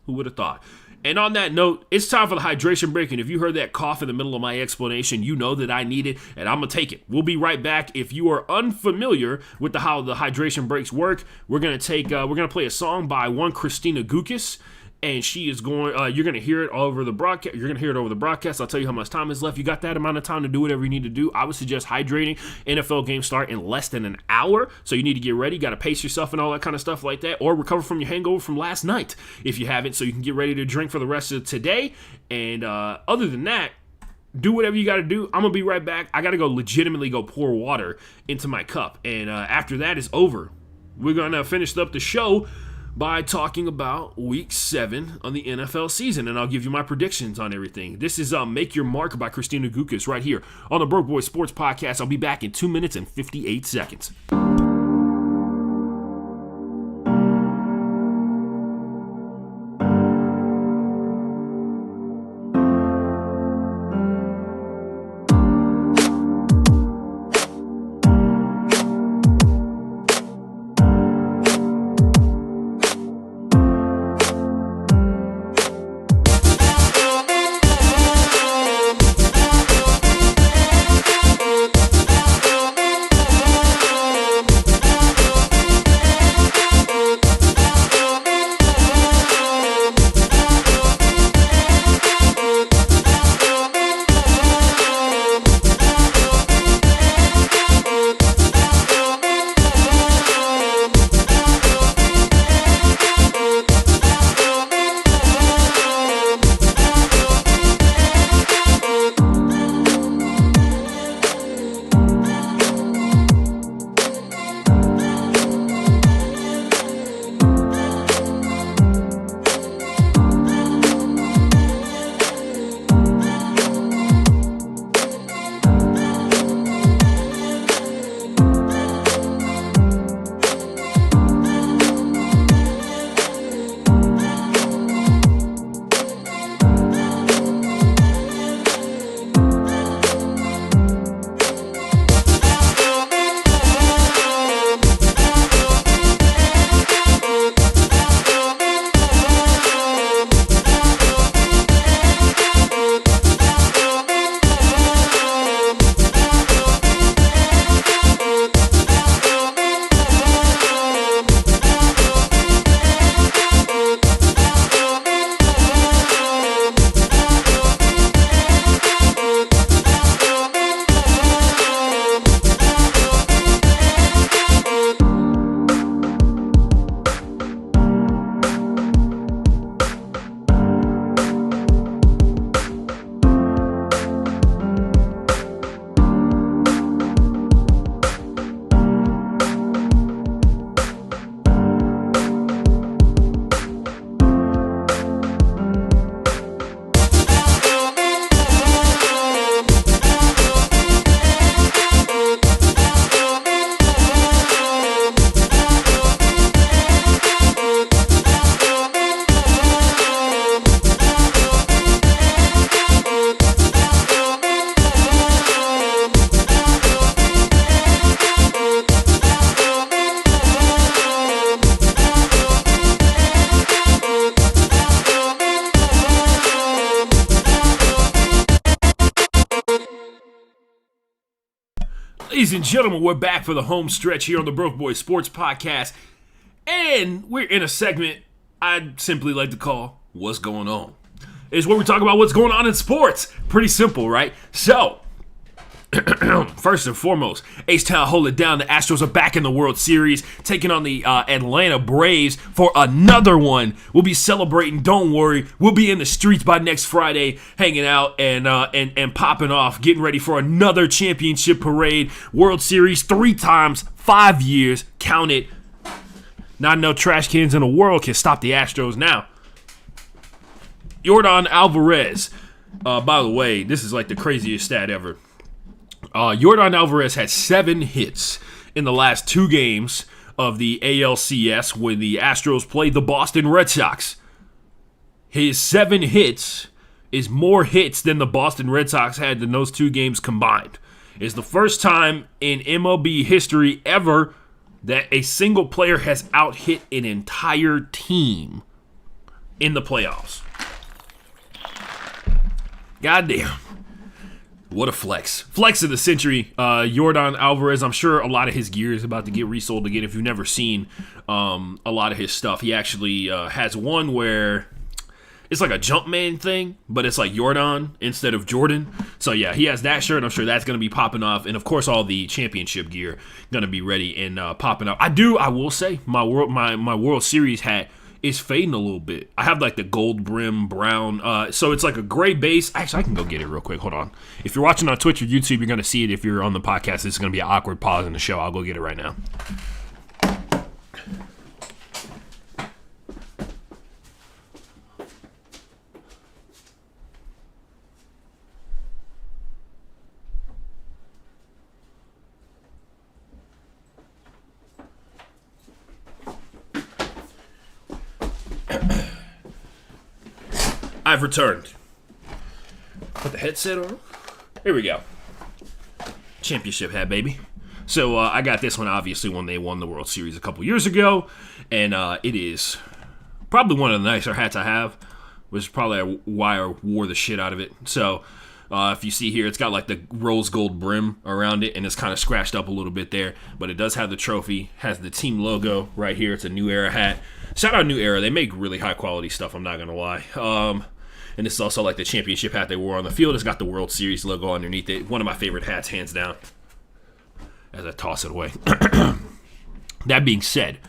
Who would have thought? And on that note, it's time for the hydration break. And if you heard that cough in the middle of my explanation, you know that I need it, and I'm going to take it. We'll be right back. If you are unfamiliar with how the hydration breaks work, we're going to play a song by one Christina Gukis. And she is going, you're going to hear it over the broadcast. You're going to hear it over the broadcast. I'll tell you how much time is left. You got that amount of time to do whatever you need to do. I would suggest hydrating. NFL games start in less than an hour. So you need to get ready. You got to pace yourself and all that kind of stuff like that. Or recover from your hangover from last night if you haven't. So you can get ready to drink for the rest of today. And other than that, do whatever you got to do. I'm going to be right back. I got to legitimately go pour water into my cup. And after that is over, we're going to finish up the show by talking about Week 7 on the NFL season, and I'll give you my predictions on everything. This is Make Your Mark by Christina Gukis right here on the Broke Boy Sports Podcast. I'll be back in 2 minutes and 58 seconds. Ladies and gentlemen, we're back for the home stretch here on the Broke Boys Sports Podcast. And we're in a segment I'd simply like to call What's Going On. It's where we talk about what's going on in sports. Pretty simple, right? So, first and foremost, H-Town hold it down. The Astros are back in the World Series, taking on the Atlanta Braves for another one. We'll be celebrating. Don't worry, we'll be in the streets by next Friday, hanging out and popping off, getting ready for another championship parade. World Series 3 times, 5 years. Count it. Not no trash cans in the world can stop the Astros now. Yordan Alvarez. By the way, this is like the craziest stat ever. Yordan Alvarez had 7 hits in the last 2 games of the ALCS when the Astros played the Boston Red Sox. His 7 hits is more hits than the Boston Red Sox had in those 2 games combined. It's the first time in MLB history ever that a single player has out-hit an entire team in the playoffs. Goddamn. What a flex. Flex of the century. Yordan Alvarez, I'm sure a lot of his gear is about to get resold again. If you've never seen a lot of his stuff, he actually has one where it's like a Jumpman thing, but it's like Yordan instead of Jordan. So yeah, he has that shirt. I'm sure that's going to be popping off. And of course, all the championship gear going to be ready and popping up. I will say, my World Series hat is fading a little bit. I have like the gold brim brown. So it's like a gray base. Actually, I can go get it real quick. Hold on. If you're watching on Twitch or YouTube, you're going to see it. If you're on the podcast, it's going to be an awkward pause in the show. I'll go get it right now. I've returned. Put the headset on. Here we go. Championship hat, baby. So I got this one, obviously, when they won the World Series a couple years ago. And it is probably one of the nicer hats I have, which is probably why I wore the shit out of it. So if you see here, it's got like the rose gold brim around it, and it's kind of scratched up a little bit there. But it does have the trophy, has the team logo right here. It's a New Era hat. Shout out New Era. They make really high quality stuff, I'm not going to lie. And this is also like the championship hat they wore on the field. It's got the World Series logo underneath it. One of my favorite hats, hands down. As I toss it away. That being said,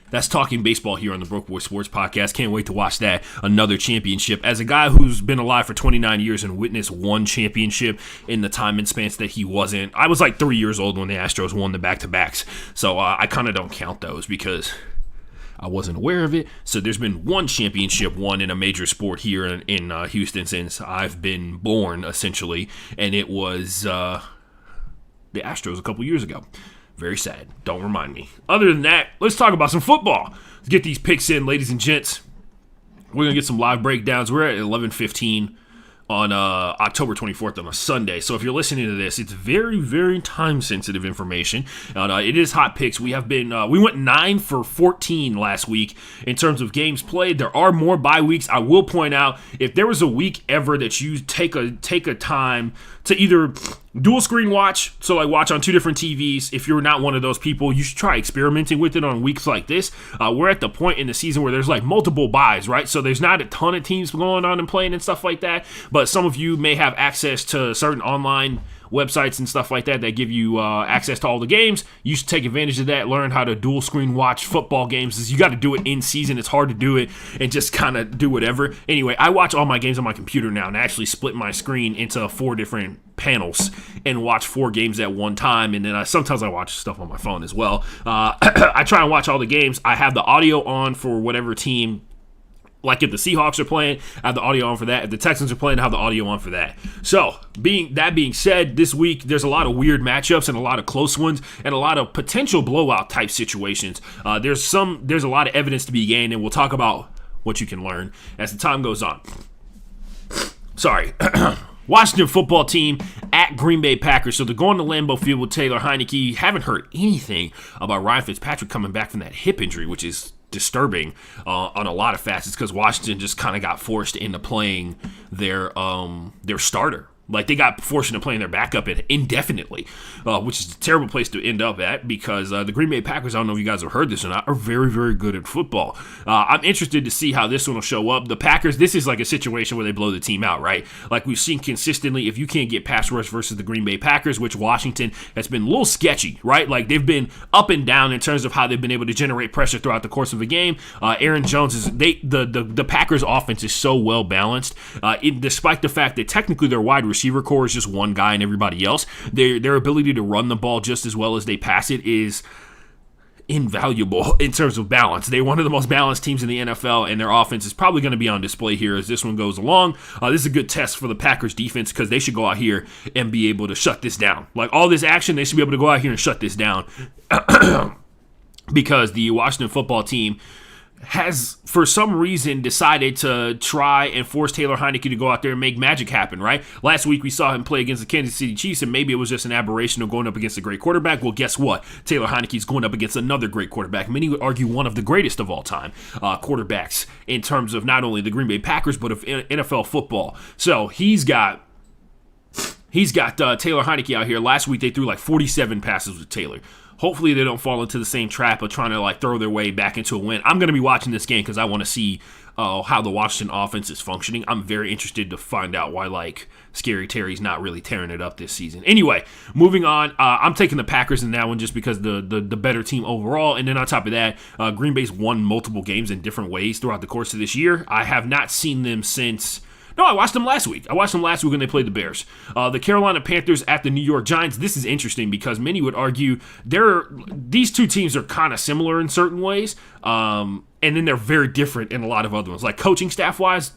that's talking baseball here on the Broke Boy Sports Podcast. Can't wait to watch that. Another championship. As a guy who's been alive for 29 years and witnessed one championship in the time and spans that he wasn't. I was like 3 years old when the Astros won the back-to-backs. So I kind of don't count those because I wasn't aware of it. So there's been one championship won in a major sport here in Houston since I've been born, essentially. And it was the Astros a couple years ago. Very sad. Don't remind me. Other than that, let's talk about some football. Let's get these picks in, ladies and gents. We're going to get some live breakdowns. We're at 11:15 on October 24th on a Sunday. So if you're listening to this, it's very, very time-sensitive information. It is hot picks. We have been we went 9 for 14 last week in terms of games played. There are more bye weeks. I will point out, if there was a week ever that you take a time to either dual screen watch, so like watch on 2 different TVs. If you're not one of those people, you should try experimenting with it on weeks like this. We're at the point in the season where there's like multiple buys, right? So there's not a ton of teams going on and playing and stuff like that, but some of you may have access to certain online websites and stuff like that give you access to all the games. You should take advantage of that. Learn how to dual screen watch football games. You got to do it in season. It's hard to do it and just kind of do whatever. Anyway, I watch all my games on my computer now and I actually split my screen into 4 different panels and watch 4 games at one time. And then sometimes I watch stuff on my phone as well. I try and watch all the games. I have the audio on for whatever team. Like if the Seahawks are playing, I have the audio on for that. If the Texans are playing, I have the audio on for that. So, being said, this week there's a lot of weird matchups and a lot of close ones and a lot of potential blowout type situations. There's a lot of evidence to be gained, and we'll talk about what you can learn as the time goes on. Sorry. Washington football team at Green Bay Packers. So they're going to Lambeau Field with Taylor Heineke. Haven't heard anything about Ryan Fitzpatrick coming back from that hip injury, which is disturbing on a lot of facets because Washington just kind of got forced into playing their starter Like, they got fortunate playing their backup indefinitely, which is a terrible place to end up at because the Green Bay Packers, I don't know if you guys have heard this or not, are very, very good at football. I'm interested to see how this one will show up. The Packers, this is like a situation where they blow the team out, right? Like we've seen consistently, if you can't get pass rush versus the Green Bay Packers, which Washington has been a little sketchy, right? Like they've been up and down in terms of how they've been able to generate pressure throughout the course of a game. Aaron Jones is the Packers offense is so well balanced, despite the fact that technically their wide receiver core is just one guy and everybody else. Their ability to run the ball just as well as they pass it is invaluable in terms of balance. They're one of the most balanced teams in the NFL, and their offense is probably going to be on display here as this one goes along. This is a good test for the Packers defense because they should go out here and be able to shut this down. Like all this action, they should be able to go out here and shut this down because the Washington football team has, for some reason, decided to try and force Taylor Heinicke to go out there and make magic happen, right? Last week, we saw him play against the Kansas City Chiefs, and maybe it was just an aberration of going up against a great quarterback. Well, guess what? Taylor Heinicke's going up against another great quarterback. Many would argue one of the greatest of all time quarterbacks in terms of not only the Green Bay Packers, but of NFL football. So he's got Taylor Heinicke out here. Last week, they threw like 47 passes with Taylor. Hopefully they don't fall into the same trap of trying to like throw their way back into a win. I'm going to be watching this game because I want to see how the Washington offense is functioning. I'm very interested to find out why like Scary Terry's not really tearing it up this season. Anyway, moving on. I'm taking the Packers in that one just because the better team overall. And then on top of that, Green Bay's won multiple games in different ways throughout the course of this year. I have not seen them since... No, I watched them last week. When they played the Bears. The Carolina Panthers at the New York Giants. This is interesting because many would argue these two teams are kind of similar in certain ways, and then they're very different in a lot of other ones. Like coaching staff-wise,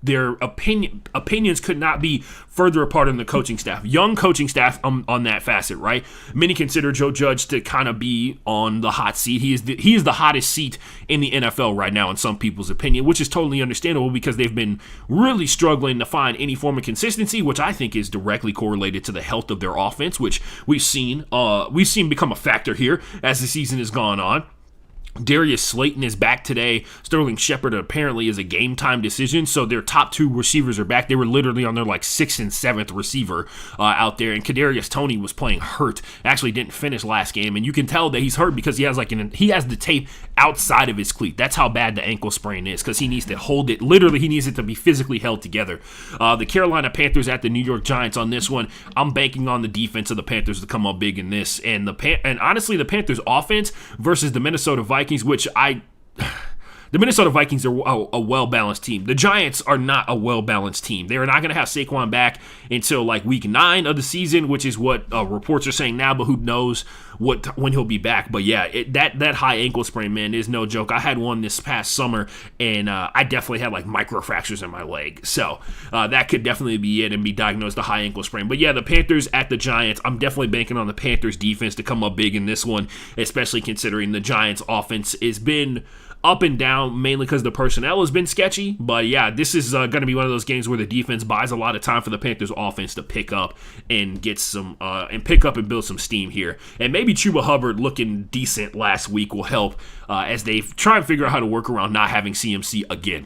their opinions could not be further apart in the coaching staff. Young coaching staff on that facet, right? Many consider Joe Judge to kind of be on the hot seat. He is the hottest seat in the NFL right now in some people's opinion, which is totally understandable because they've been really struggling to find any form of consistency, which I think is directly correlated to the health of their offense, which we've seen become a factor here as the season has gone on. Darius Slayton is back today. Sterling Shepard apparently is a game-time decision, so their top two receivers are back. They were literally on their like 6th and 7th receiver out there, and Kadarius Toney was playing hurt. Actually didn't finish last game, and you can tell that he's hurt because he has the tape outside of his cleat. That's how bad the ankle sprain is because he needs to hold it. Literally, he needs it to be physically held together. The Carolina Panthers at the New York Giants on this one. I'm banking on the defense of the Panthers to come up big in this, and honestly, the Panthers' offense versus the Minnesota Vikings, which the Minnesota Vikings are a well-balanced team. The Giants are not a well-balanced team. They are not going to have Saquon back until like week 9 of the season, which is what reports are saying now, but who knows when he'll be back. But yeah, that high ankle sprain, man, is no joke. I had one this past summer, and I definitely had like microfractures in my leg. So that could definitely be it and be diagnosed a high ankle sprain. But yeah, the Panthers at the Giants, I'm definitely banking on the Panthers defense to come up big in this one, especially considering the Giants offense has been up and down, mainly because the personnel has been sketchy. But yeah, this is going to be one of those games where the defense buys a lot of time for the Panthers offense to pick up and get some and build some steam here. And maybe Chuba Hubbard looking decent last week will help as they try and figure out how to work around not having CMC again.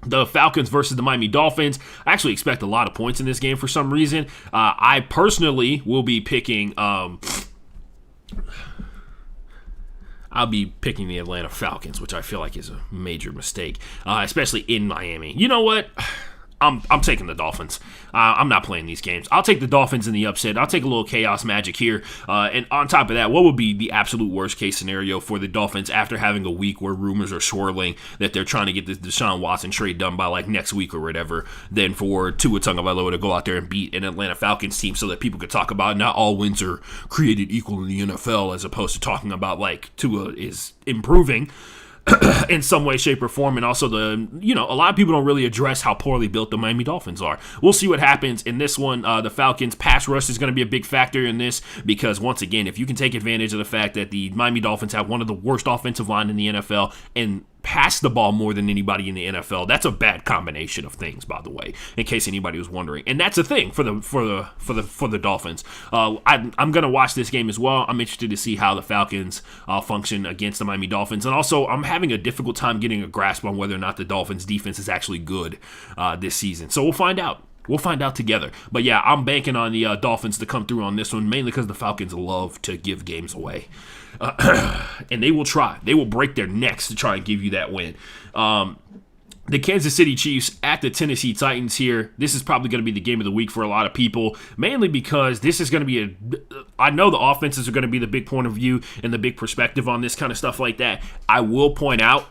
The Falcons versus the Miami Dolphins. I actually expect a lot of points in this game for some reason. I personally will be picking... I'll be picking the Atlanta Falcons, which I feel like is a major mistake, especially in Miami. You know what? I'm taking the Dolphins. I'm not playing these games. I'll take the Dolphins in the upset. I'll take a little chaos magic here. And on top of that, what would be the absolute worst case scenario for the Dolphins after having a week where rumors are swirling that they're trying to get this Deshaun Watson trade done by like next week or whatever, than for Tua Tagovailoa to go out there and beat an Atlanta Falcons team so that people could talk about not all wins are created equal in the NFL, as opposed to talking about like Tua is improving in some way, shape, or form. And also a lot of people don't really address how poorly built the Miami Dolphins are. We'll see what happens in this one. The Falcons pass rush is going to be a big factor in this because, once again, if you can take advantage of the fact that the Miami Dolphins have one of the worst offensive line in the NFL and pass the ball more than anybody in the NFL, that's a bad combination of things, by the way, in case anybody was wondering. And that's a thing for the Dolphins. I'm gonna watch this game as well. I'm interested to see how the Falcons function against the Miami Dolphins, and also I'm having a difficult time getting a grasp on whether or not the Dolphins defense is actually good this season. So we'll find out. We'll find out together. But yeah, I'm banking on the Dolphins to come through on this one, mainly because the Falcons love to give games away. And they will try. They will break their necks to try and give you that win. The Kansas City Chiefs at the Tennessee Titans here. This is probably going to be the game of the week for a lot of people, mainly because this is going to be I know the offenses are going to be the big point of view and the big perspective on this kind of stuff like that. I will point out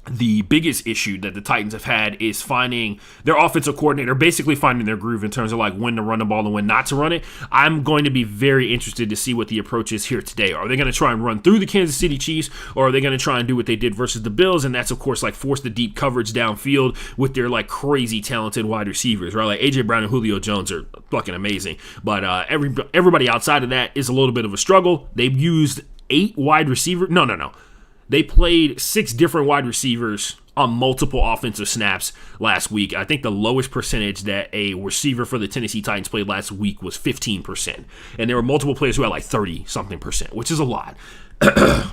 the biggest issue that the Titans have had is finding their offensive coordinator, basically finding their groove in terms of like when to run the ball and when not to run it. I'm going to be very interested to see what the approach is here today. Are they going to try and run through the Kansas City Chiefs, or are they going to try and do what they did versus the Bills? And that's, of course, like force the deep coverage downfield with their like crazy talented wide receivers, right? Like A.J. Brown and Julio Jones are fucking amazing. But everybody outside of that is a little bit of a struggle. They've used 8 wide receivers. No. They played 6 different wide receivers on multiple offensive snaps last week. I think the lowest percentage that a receiver for the Tennessee Titans played last week was 15%. And there were multiple players who had like 30-something percent, which is a lot.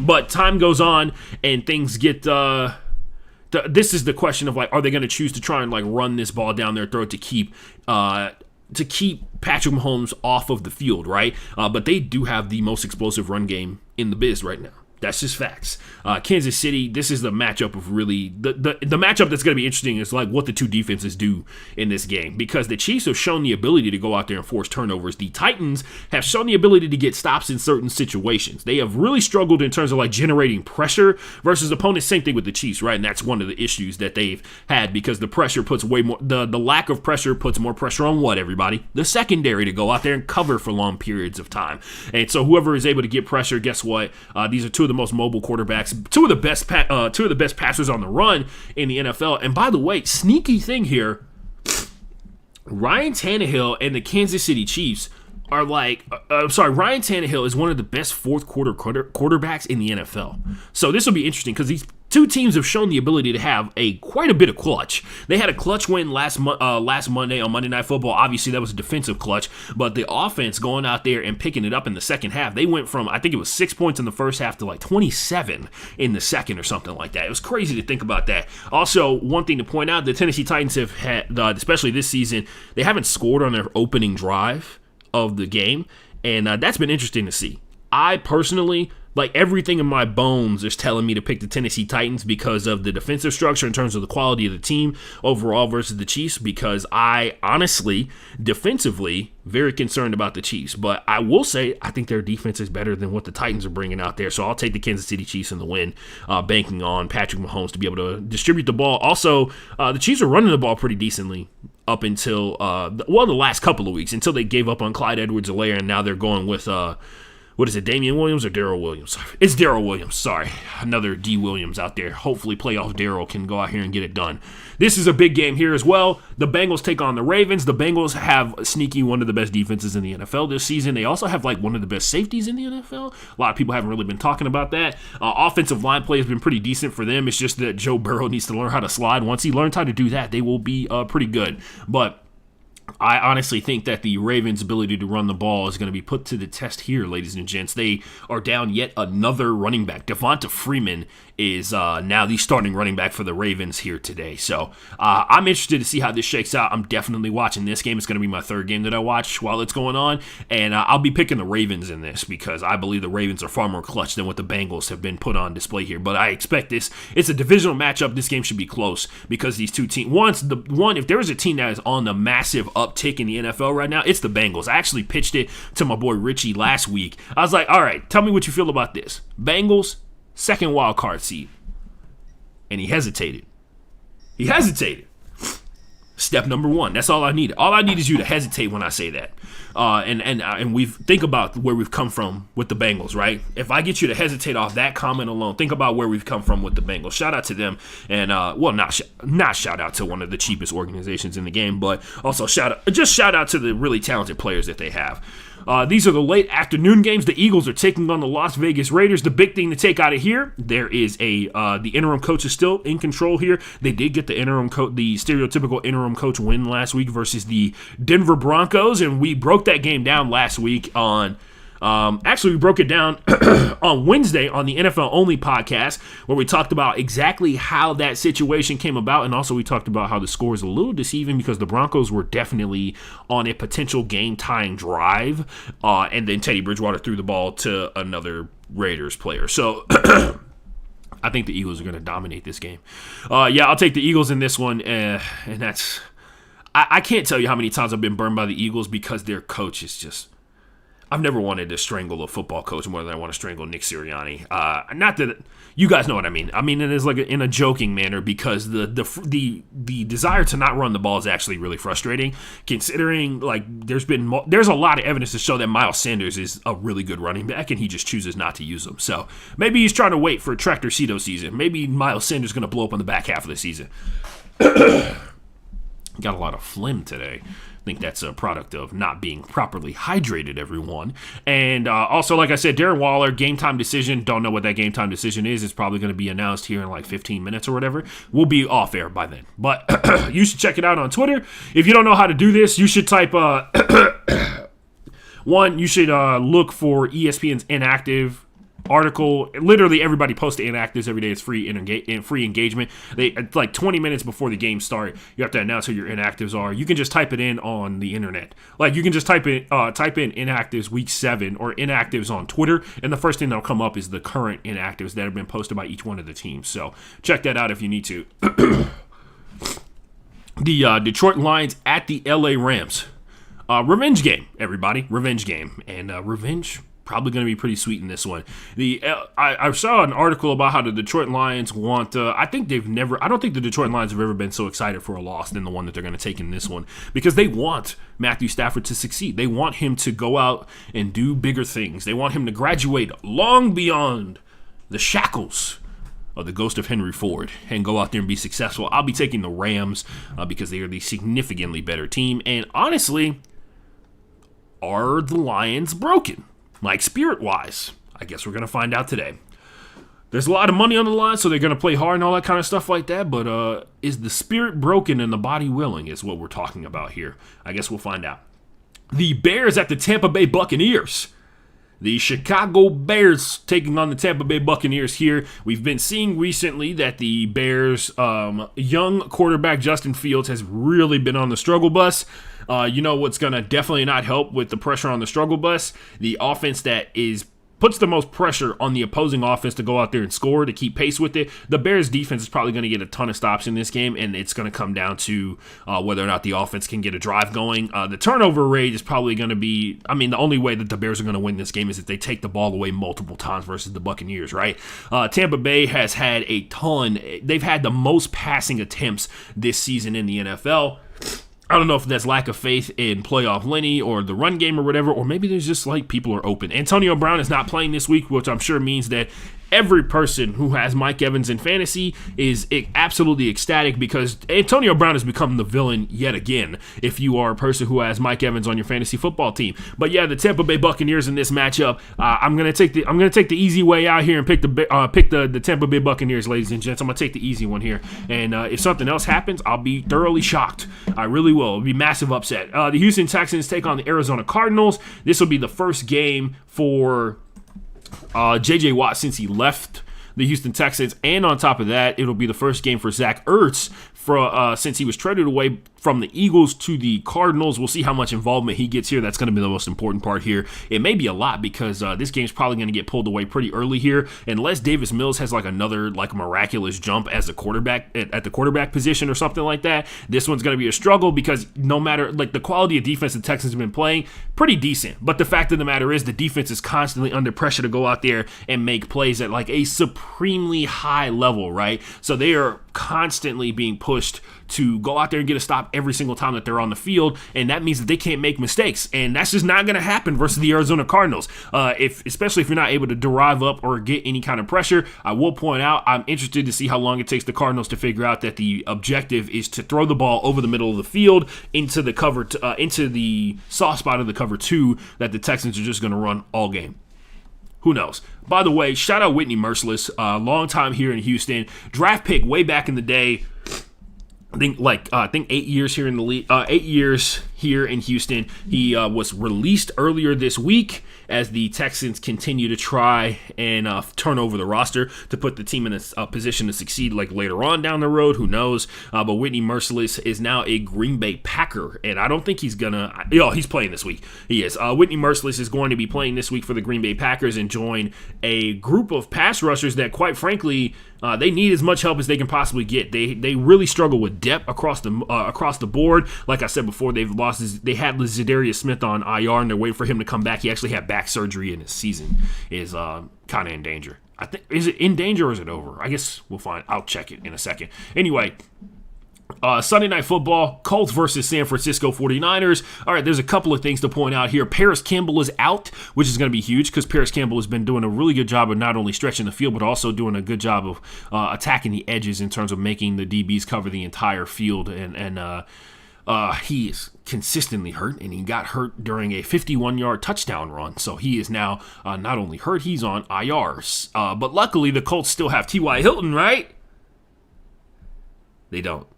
But time goes on and things get... this is the question of like, are they going to choose to try and like run this ball down their throat to keep Patrick Mahomes off of the field, right? But they do have the most explosive run game in the biz right now. That's just facts. Kansas City, this is the matchup of really... The matchup that's going to be interesting is like what the two defenses do in this game, because the Chiefs have shown the ability to go out there and force turnovers. The Titans have shown the ability to get stops in certain situations. They have really struggled in terms of like generating pressure versus opponents. Same thing with the Chiefs, right? And that's one of the issues that they've had, because the pressure puts way more... The lack of pressure puts more pressure on what, everybody? The secondary to go out there and cover for long periods of time. And so whoever is able to get pressure, guess what? These are two of the most mobile quarterbacks, two of the best passers on the run in the NFL. And by the way, sneaky thing here, Ryan Tannehill and the Kansas City Chiefs are like, Ryan Tannehill is one of the best fourth quarter quarterbacks in the NFL. So this will be interesting because these two teams have shown the ability to have quite a bit of clutch. They had a clutch win last Monday on Monday Night Football. Obviously, that was a defensive clutch, but the offense going out there and picking it up in the second half, they went from, I think it was 6 points in the first half to like 27 in the second or something like that. It was crazy to think about that. Also, one thing to point out, the Tennessee Titans have had, especially this season, they haven't scored on their opening drive of the game, and that's been interesting to see. I personally, like, everything in my bones is telling me to pick the Tennessee Titans because of the defensive structure in terms of the quality of the team overall versus the Chiefs, because I honestly, defensively, very concerned about the Chiefs. But I will say I think their defense is better than what the Titans are bringing out there. So I'll take the Kansas City Chiefs in the win, banking on Patrick Mahomes to be able to distribute the ball. Also, the Chiefs are running the ball pretty decently up until, the last couple of weeks, until they gave up on Clyde Edwards-Helaire, and now they're going with... what is it, Damian Williams or Darrell Williams? It's Darrell Williams, sorry. Another D. Williams out there. Hopefully playoff Darrell can go out here and get it done. This is a big game here as well. The Bengals take on the Ravens. The Bengals have sneaky one of the best defenses in the NFL this season. They also have like one of the best safeties in the NFL. A lot of people haven't really been talking about that. Offensive line play has been pretty decent for them. It's just that Joe Burrow needs to learn how to slide. Once he learns how to do that, they will be pretty good. But I honestly think that the Ravens' ability to run the ball is going to be put to the test here, ladies and gents. They are down yet another running back. Devonta Freeman is now the starting running back for the Ravens here today. So I'm interested to see how this shakes out. I'm definitely watching this game. It's going to be my third game that I watch while it's going on. And I'll be picking the Ravens in this because I believe the Ravens are far more clutch than what the Bengals have been put on display here. But I expect this. It's a divisional matchup. This game should be close because these two teams, if there is a team that is on the massive uptick in the NFL right now, it's the Bengals. I actually pitched it to my boy Richie last week. I was like, all right, tell me what you feel about this. Bengals, second wild card seed. And he hesitated. Step number one. That's all I need. All I need is you to hesitate when I say that. And we think about where we've come from with the Bengals, right? If I get you to hesitate off that comment alone, think about where we've come from with the Bengals. Shout out to them, and not shout out to one of the cheapest organizations in the game, but also shout out to the really talented players that they have. These are the late afternoon games. The Eagles are taking on the Las Vegas Raiders. The big thing to take out of here, there is the interim coach is still in control here. They did get the stereotypical interim coach win last week versus the Denver Broncos, and we broke that game down last week on Actually, we broke it down on Wednesday on the NFL Only podcast, where we talked about exactly how that situation came about, and also we talked about how the score is a little deceiving because the Broncos were definitely on a potential game-tying drive, and then Teddy Bridgewater threw the ball to another Raiders player. So I think the Eagles are going to dominate this game. Yeah, I'll take the Eagles in this one, and that's... I can't tell you how many times I've been burned by the Eagles because their coach is just... I've never wanted to strangle a football coach more than I want to strangle Nick Sirianni. Not that you guys know what I mean. I mean it is like in a joking manner because the desire to not run the ball is actually really frustrating. Considering like there's a lot of evidence to show that Miles Sanders is a really good running back and he just chooses not to use them. So maybe he's trying to wait for Tractor Cedo season. Maybe Miles Sanders is going to blow up in the back half of the season. Got a lot of phlegm today. I think that's a product of not being properly hydrated, everyone. And also, like I said, Darren Waller, game time decision. Don't know what that game time decision is. It's probably going to be announced here in like 15 minutes or whatever. We'll be off air by then. But you should check it out on Twitter. If you don't know how to do this, you should type... One, you should look for ESPN's inactive article. Literally everybody posts the inactives every day. It's free engagement. It's like 20 minutes before the game start, you have to announce who your inactives are. You can just type it in on the internet. Like you can just type in inactives week 7 or inactives on Twitter, and the first thing that'll come up is the current inactives that have been posted by each one of the teams. So check that out if you need to. The Detroit Lions at the LA Rams. Revenge game, everybody. Revenge game. And revenge probably going to be pretty sweet in this one. I saw an article about how the Detroit Lions want. I don't think the Detroit Lions have ever been so excited for a loss than the one that they're going to take in this one, because they want Matthew Stafford to succeed. They want him to go out and do bigger things. They want him to graduate long beyond the shackles of the ghost of Henry Ford and go out there and be successful. I'll be taking the Rams because they are the significantly better team. And honestly, are the Lions broken? Like spirit-wise, I guess we're going to find out today. There's a lot of money on the line, so they're going to play hard and all that kind of stuff like that, but is the spirit broken and the body willing is what we're talking about here. I guess we'll find out. The Bears at the Tampa Bay Buccaneers. The Chicago Bears taking on the Tampa Bay Buccaneers here. We've been seeing recently that the Bears' young quarterback Justin Fields has really been on the struggle bus. You know what's going to definitely not help with the pressure on the struggle bus? The offense that puts the most pressure on the opposing offense to go out there and score, to keep pace with it. The Bears defense is probably going to get a ton of stops in this game, and it's going to come down to whether or not the offense can get a drive going. The turnover rate is probably going to be, the only way that the Bears are going to win this game is if they take the ball away multiple times versus the Buccaneers, right? Tampa Bay has had a ton. They've had the most passing attempts this season in the NFL. I don't know if that's lack of faith in playoff Lenny or the run game or whatever, or maybe there's just like people are open. Antonio Brown is not playing this week, which I'm sure means that every person who has Mike Evans in fantasy is absolutely ecstatic because Antonio Brown has become the villain yet again if you are a person who has Mike Evans on your fantasy football team. But yeah, the Tampa Bay Buccaneers in this matchup, I'm gonna take the easy way out here and pick the Tampa Bay Buccaneers, ladies and gents. I'm gonna take the easy one here, and if something else happens, I'll be thoroughly shocked. I really will. It'll be massive upset. The Houston Texans take on the Arizona Cardinals. This will be the first game for J.J. Watt since he left the Houston Texans, and on top of that, it'll be the first game for Zach Ertz since he was traded away from the Eagles to the Cardinals. We'll see how much involvement he gets here. That's going to be the most important part here. It may be a lot because this game's probably going to get pulled away pretty early here, unless Davis Mills has like another like miraculous jump as a quarterback at the quarterback position or something like that. This one's going to be a struggle because no matter like the quality of defense the Texans have been playing, pretty decent. But the fact of the matter is the defense is constantly under pressure to go out there and make plays at like a supremely high level, right? So they are constantly being pushed to go out there and get a stop every single time that they're on the field, and that means that they can't make mistakes, and that's just not going to happen versus the Arizona Cardinals. Especially if you're not able to derive up or get any kind of pressure. I will point out I'm interested to see how long it takes the Cardinals to figure out that the objective is to throw the ball over the middle of the field into the cover, into the soft spot of the cover 2 that the Texans are just going to run all game. Who knows? By the way, shout out Whitney Merciless, long time here in Houston, draft pick way back in the day. I think 8 years here in the league. 8 years here in Houston. He was released earlier this week as the Texans continue to try and turn over the roster to put the team in a position to succeed like later on down the road. Who knows? But Whitney Mercilus is now a Green Bay Packer, and I don't think he's gonna. He's playing this week. He is. Whitney Mercilus is going to be playing this week for the Green Bay Packers and join a group of pass rushers that, quite frankly, they need as much help as they can possibly get. They really struggle with depth across the board. Like I said before, they had Zadarius Smith on IR, and they're waiting for him to come back. He actually had back surgery, and his season is kind of in danger. I think, is it in danger or is it over? I guess we'll find. I'll check it in a second. Anyway. Sunday Night Football, Colts versus San Francisco 49ers. All right, there's a couple of things to point out here. Paris Campbell is out, which is going to be huge because Paris Campbell has been doing a really good job of not only stretching the field, but also doing a good job of attacking the edges in terms of making the DBs cover the entire field. And he is consistently hurt, and he got hurt during a 51-yard touchdown run. So he is now not only hurt, he's on IRs. But luckily, the Colts still have T.Y. Hilton, right? They don't.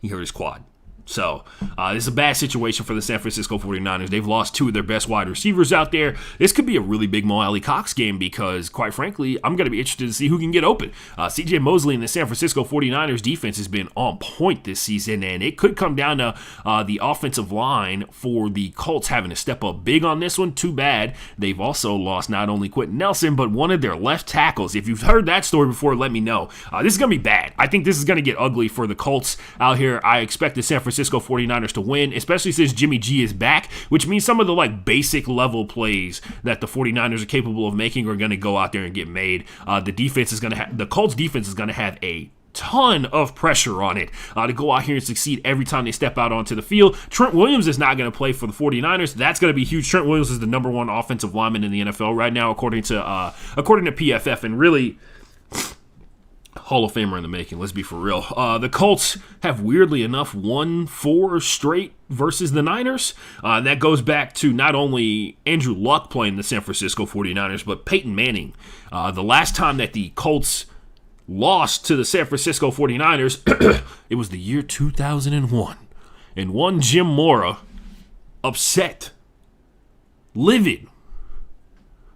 He hurt his quad. So, this is a bad situation for the San Francisco 49ers. They've lost two of their best wide receivers out there. This could be a really big Mo Alley Cox game because, quite frankly, I'm going to be interested to see who can get open. C.J. Mosley and the San Francisco 49ers defense has been on point this season, and it could come down to the offensive line for the Colts having to step up big on this one. Too bad. They've also lost not only Quentin Nelson, but one of their left tackles. If you've heard that story before, let me know. This is going to be bad. I think this is going to get ugly for the Colts out here. I expect the San Francisco 49ers to win, especially since Jimmy G is back, which means some of the basic level plays that the 49ers are capable of making are going to go out there and get made. The Colts defense is going to have a ton of pressure on it to go out here and succeed every time they step out onto the field. Trent Williams is not going to play for the 49ers. That's going to be huge. Trent Williams is the number one offensive lineman in the NFL right now, according to PFF, and really Hall of Famer in the making, let's be for real. The Colts have, weirdly enough, won 4 straight versus the Niners. That goes back to not only Andrew Luck playing the San Francisco 49ers, but Peyton Manning. The last time that the Colts lost to the San Francisco 49ers, it was the year 2001. And one Jim Mora, upset, livid,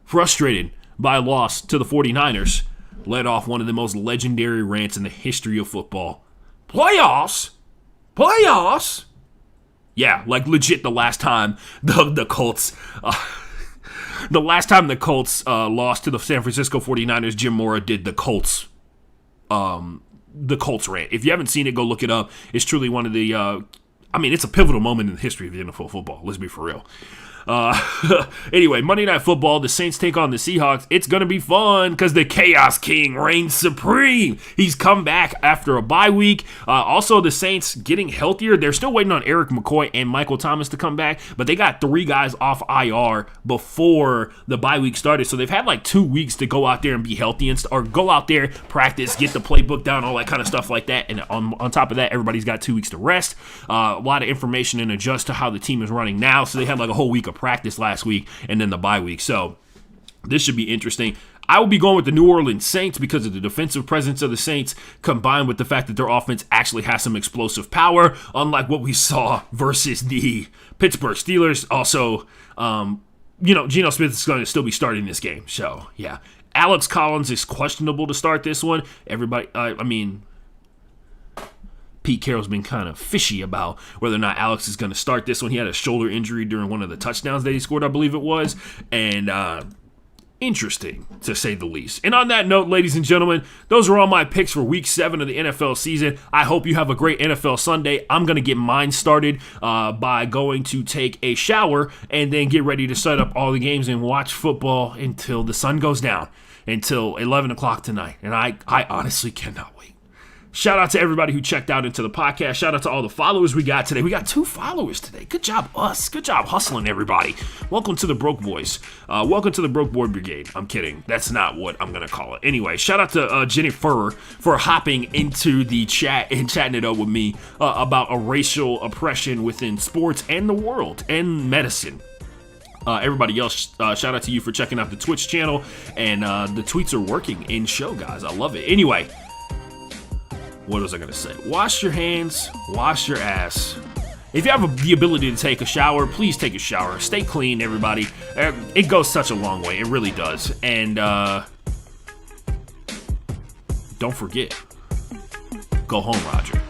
frustrated by a loss to the 49ers, led off one of the most legendary rants in the history of football. Playoffs? Yeah, legit the last time the Colts lost to the San Francisco 49ers, Jim Mora did the Colts rant. If you haven't seen it, go look it up. It's truly one of the it's a pivotal moment in the history of NFL football. Let's be for real. Anyway, Monday Night Football, the Saints take on the Seahawks. It's going to be fun because the Chaos King reigns supreme. He's come back after a bye week. Also, the Saints getting healthier. They're still waiting on Eric McCoy and Michael Thomas to come back, but they got 3 guys off IR before the bye week started, so they've had 2 weeks to go out there and be healthy or go out there, practice, get the playbook down, all that kind of stuff like that. And on top of that, everybody's got 2 weeks to rest. A lot of information and adjust to how the team is running now, so they had a whole week of practice last week and then the bye week. So this should be interesting. I will be going with the New Orleans Saints because of the defensive presence of the Saints combined with the fact that their offense actually has some explosive power, unlike what we saw versus the Pittsburgh Steelers. Also, Geno Smith is going to still be starting this game. So, yeah. Alex Collins is questionable to start this one. Pete Carroll's been kind of fishy about whether or not Alex is going to start this one. He had a shoulder injury during one of the touchdowns that he scored, I believe it was. And interesting, to say the least. And on that note, ladies and gentlemen, those are all my picks for Week 7 of the NFL season. I hope you have a great NFL Sunday. I'm going to get mine started by going to take a shower and then get ready to set up all the games and watch football until the sun goes down, until 11 o'clock tonight. And I honestly cannot wait. Shout out to everybody who checked out into the podcast. Shout out to all the followers we got today. We got 2 followers today. Good job, us. Good job hustling, everybody. Welcome to the Broke Boys. Welcome to the Broke Boy Brigade. I'm kidding. That's not what I'm going to call it. Anyway, shout out to Jennifer for hopping into the chat and chatting it up with me about a racial oppression within sports and the world and medicine. Everybody else, shout out to you for checking out the Twitch channel. And the tweets are working in show, guys. I love it. Anyway. What was I going to say? Wash your hands, wash your ass, If you have the ability to take a shower, please take a shower. Stay clean, everybody. It goes such a long way. It really does. And don't forget, go home, Roger.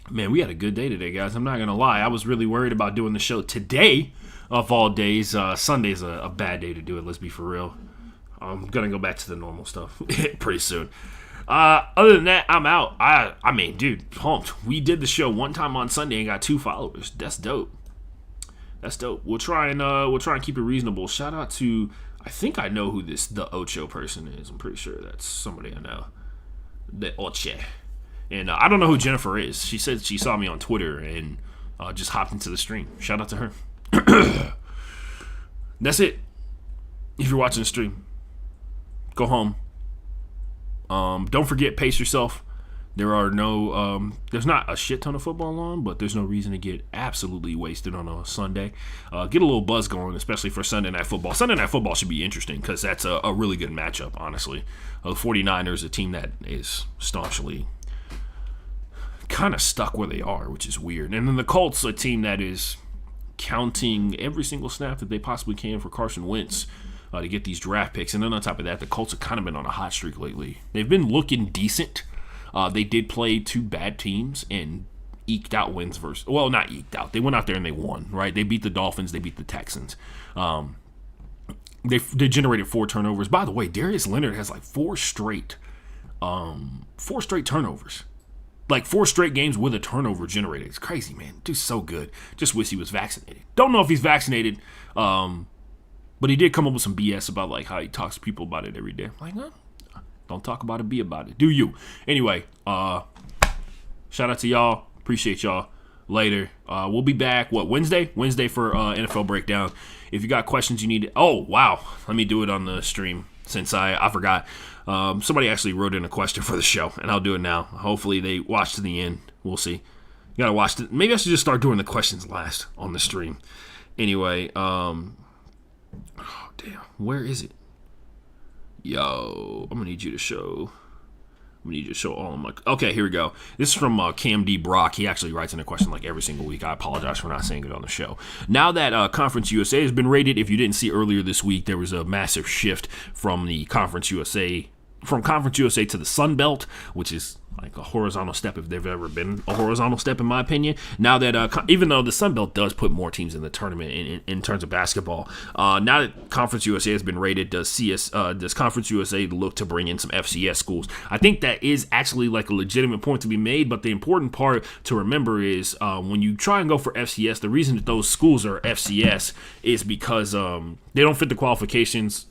Man, we had a good day today, guys. I'm not going to lie. I was really worried about doing the show today of all days. Sunday's a bad day to do it, let's be for real. I'm going to go back to the normal stuff pretty soon. Other than that, I'm out. I mean, dude, pumped. We did the show one time on Sunday and got 2 followers. That's dope. That's dope. We'll try and keep it reasonable. Shout out to, I think I know who the Ocho person is. I'm pretty sure that's somebody I know. The Oche. And I don't know who Jennifer is. She said she saw me on Twitter and just hopped into the stream. Shout out to her. That's it. If you're watching the stream, go home. Don't forget, pace yourself. There's not a shit ton of football on, but there's no reason to get absolutely wasted on a Sunday. Get a little buzz going, especially for Sunday Night Football. Sunday Night Football should be interesting because that's a really good matchup, honestly. The 49ers, a team that is staunchly kind of stuck where they are, which is weird. And then the Colts, a team that is counting every single snap that they possibly can for Carson Wentz to get these draft picks. And then on top of that, the Colts have kind of been on a hot streak lately. They've been looking decent. They did play 2 bad teams and eked out wins versus, well, not eked out. They went out there and they won, right? They beat the Dolphins. They beat the Texans. They generated 4 turnovers. By the way, Darius Leonard has like 4 straight turnovers. Like 4 straight games with a turnover generated. It's crazy, man. Dude's so good. Just wish he was vaccinated. Don't know if he's vaccinated, but he did come up with some BS about like how he talks to people about it every day. Like, no, don't talk about it, be about it. Do you? Anyway, shout out to y'all. Appreciate y'all. Later. We'll be back, Wednesday? Wednesday for NFL Breakdown. If you got questions you need, oh, wow. Let me do it on the stream since I forgot. Somebody actually wrote in a question for the show, and I'll do it now. Hopefully they watch to the end. We'll see. You gotta watch it. Maybe I should just start doing the questions last on the stream. Anyway, oh damn, where is it? Yo, I'm gonna need you to show all of my. Okay, here we go. This is from Cam D. Brock. He actually writes in a question like every single week. I apologize for not saying it on the show. Now that Conference USA has been rated, if you didn't see earlier this week, there was a massive shift from the Conference USA to the Sun Belt, which is like a horizontal step if there've ever been a horizontal step, in my opinion. Now that, even though the Sun Belt does put more teams in the tournament in terms of basketball, now that Conference USA has been rated, does Conference USA look to bring in some FCS schools? I think that is actually like a legitimate point to be made, but the important part to remember is when you try and go for FCS, the reason that those schools are FCS is because they don't fit the qualifications.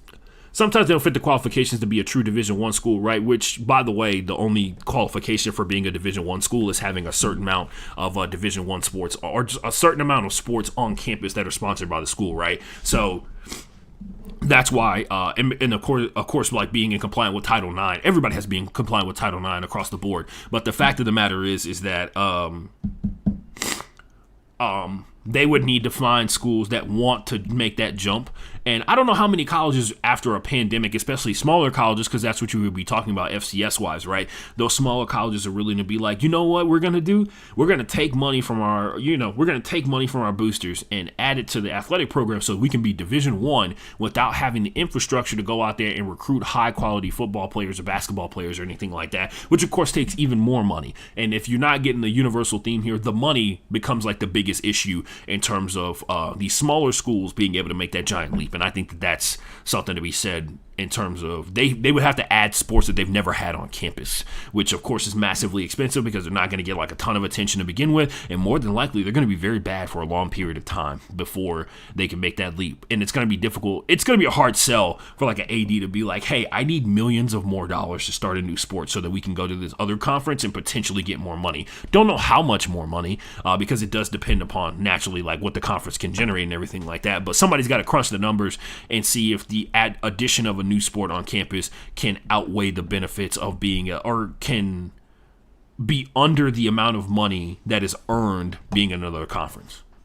Sometimes they don't fit the qualifications to be a true Division I school, right? Which, by the way, the only qualification for being a Division I school is having a certain amount of Division I sports, or just a certain amount of sports on campus that are sponsored by the school, right? So that's why, and of course, like being in compliant with Title IX, everybody has been compliant with Title IX across the board. But the fact of the matter is that they would need to find schools that want to make that jump. And I don't know how many colleges after a pandemic, especially smaller colleges, because that's what you would be talking about FCS-wise, right? Those smaller colleges are really going to be like, you know what we're going to do? We're going to take money from our, boosters and add it to the athletic program so we can be Division I without having the infrastructure to go out there and recruit high-quality football players or basketball players or anything like that, which, of course, takes even more money. And if you're not getting the universal theme here, the money becomes like the biggest issue in terms of these smaller schools being able to make that giant leap. And I think that that's something to be said in terms of they would have to add sports that they've never had on campus, which of course is massively expensive because they're not going to get like a ton of attention to begin with, and more than likely they're going to be very bad for a long period of time before they can make that leap. And it's going to be difficult. It's going to be a hard sell for like an AD to be like, hey, I need millions of more dollars to start a new sport so that we can go to this other conference and potentially get more money. Don't know how much more money because it does depend upon naturally like what the conference can generate and everything like that. But somebody's got to crunch the numbers and see if the addition of a new sport on campus can outweigh the benefits of being can be under the amount of money that is earned being in another conference.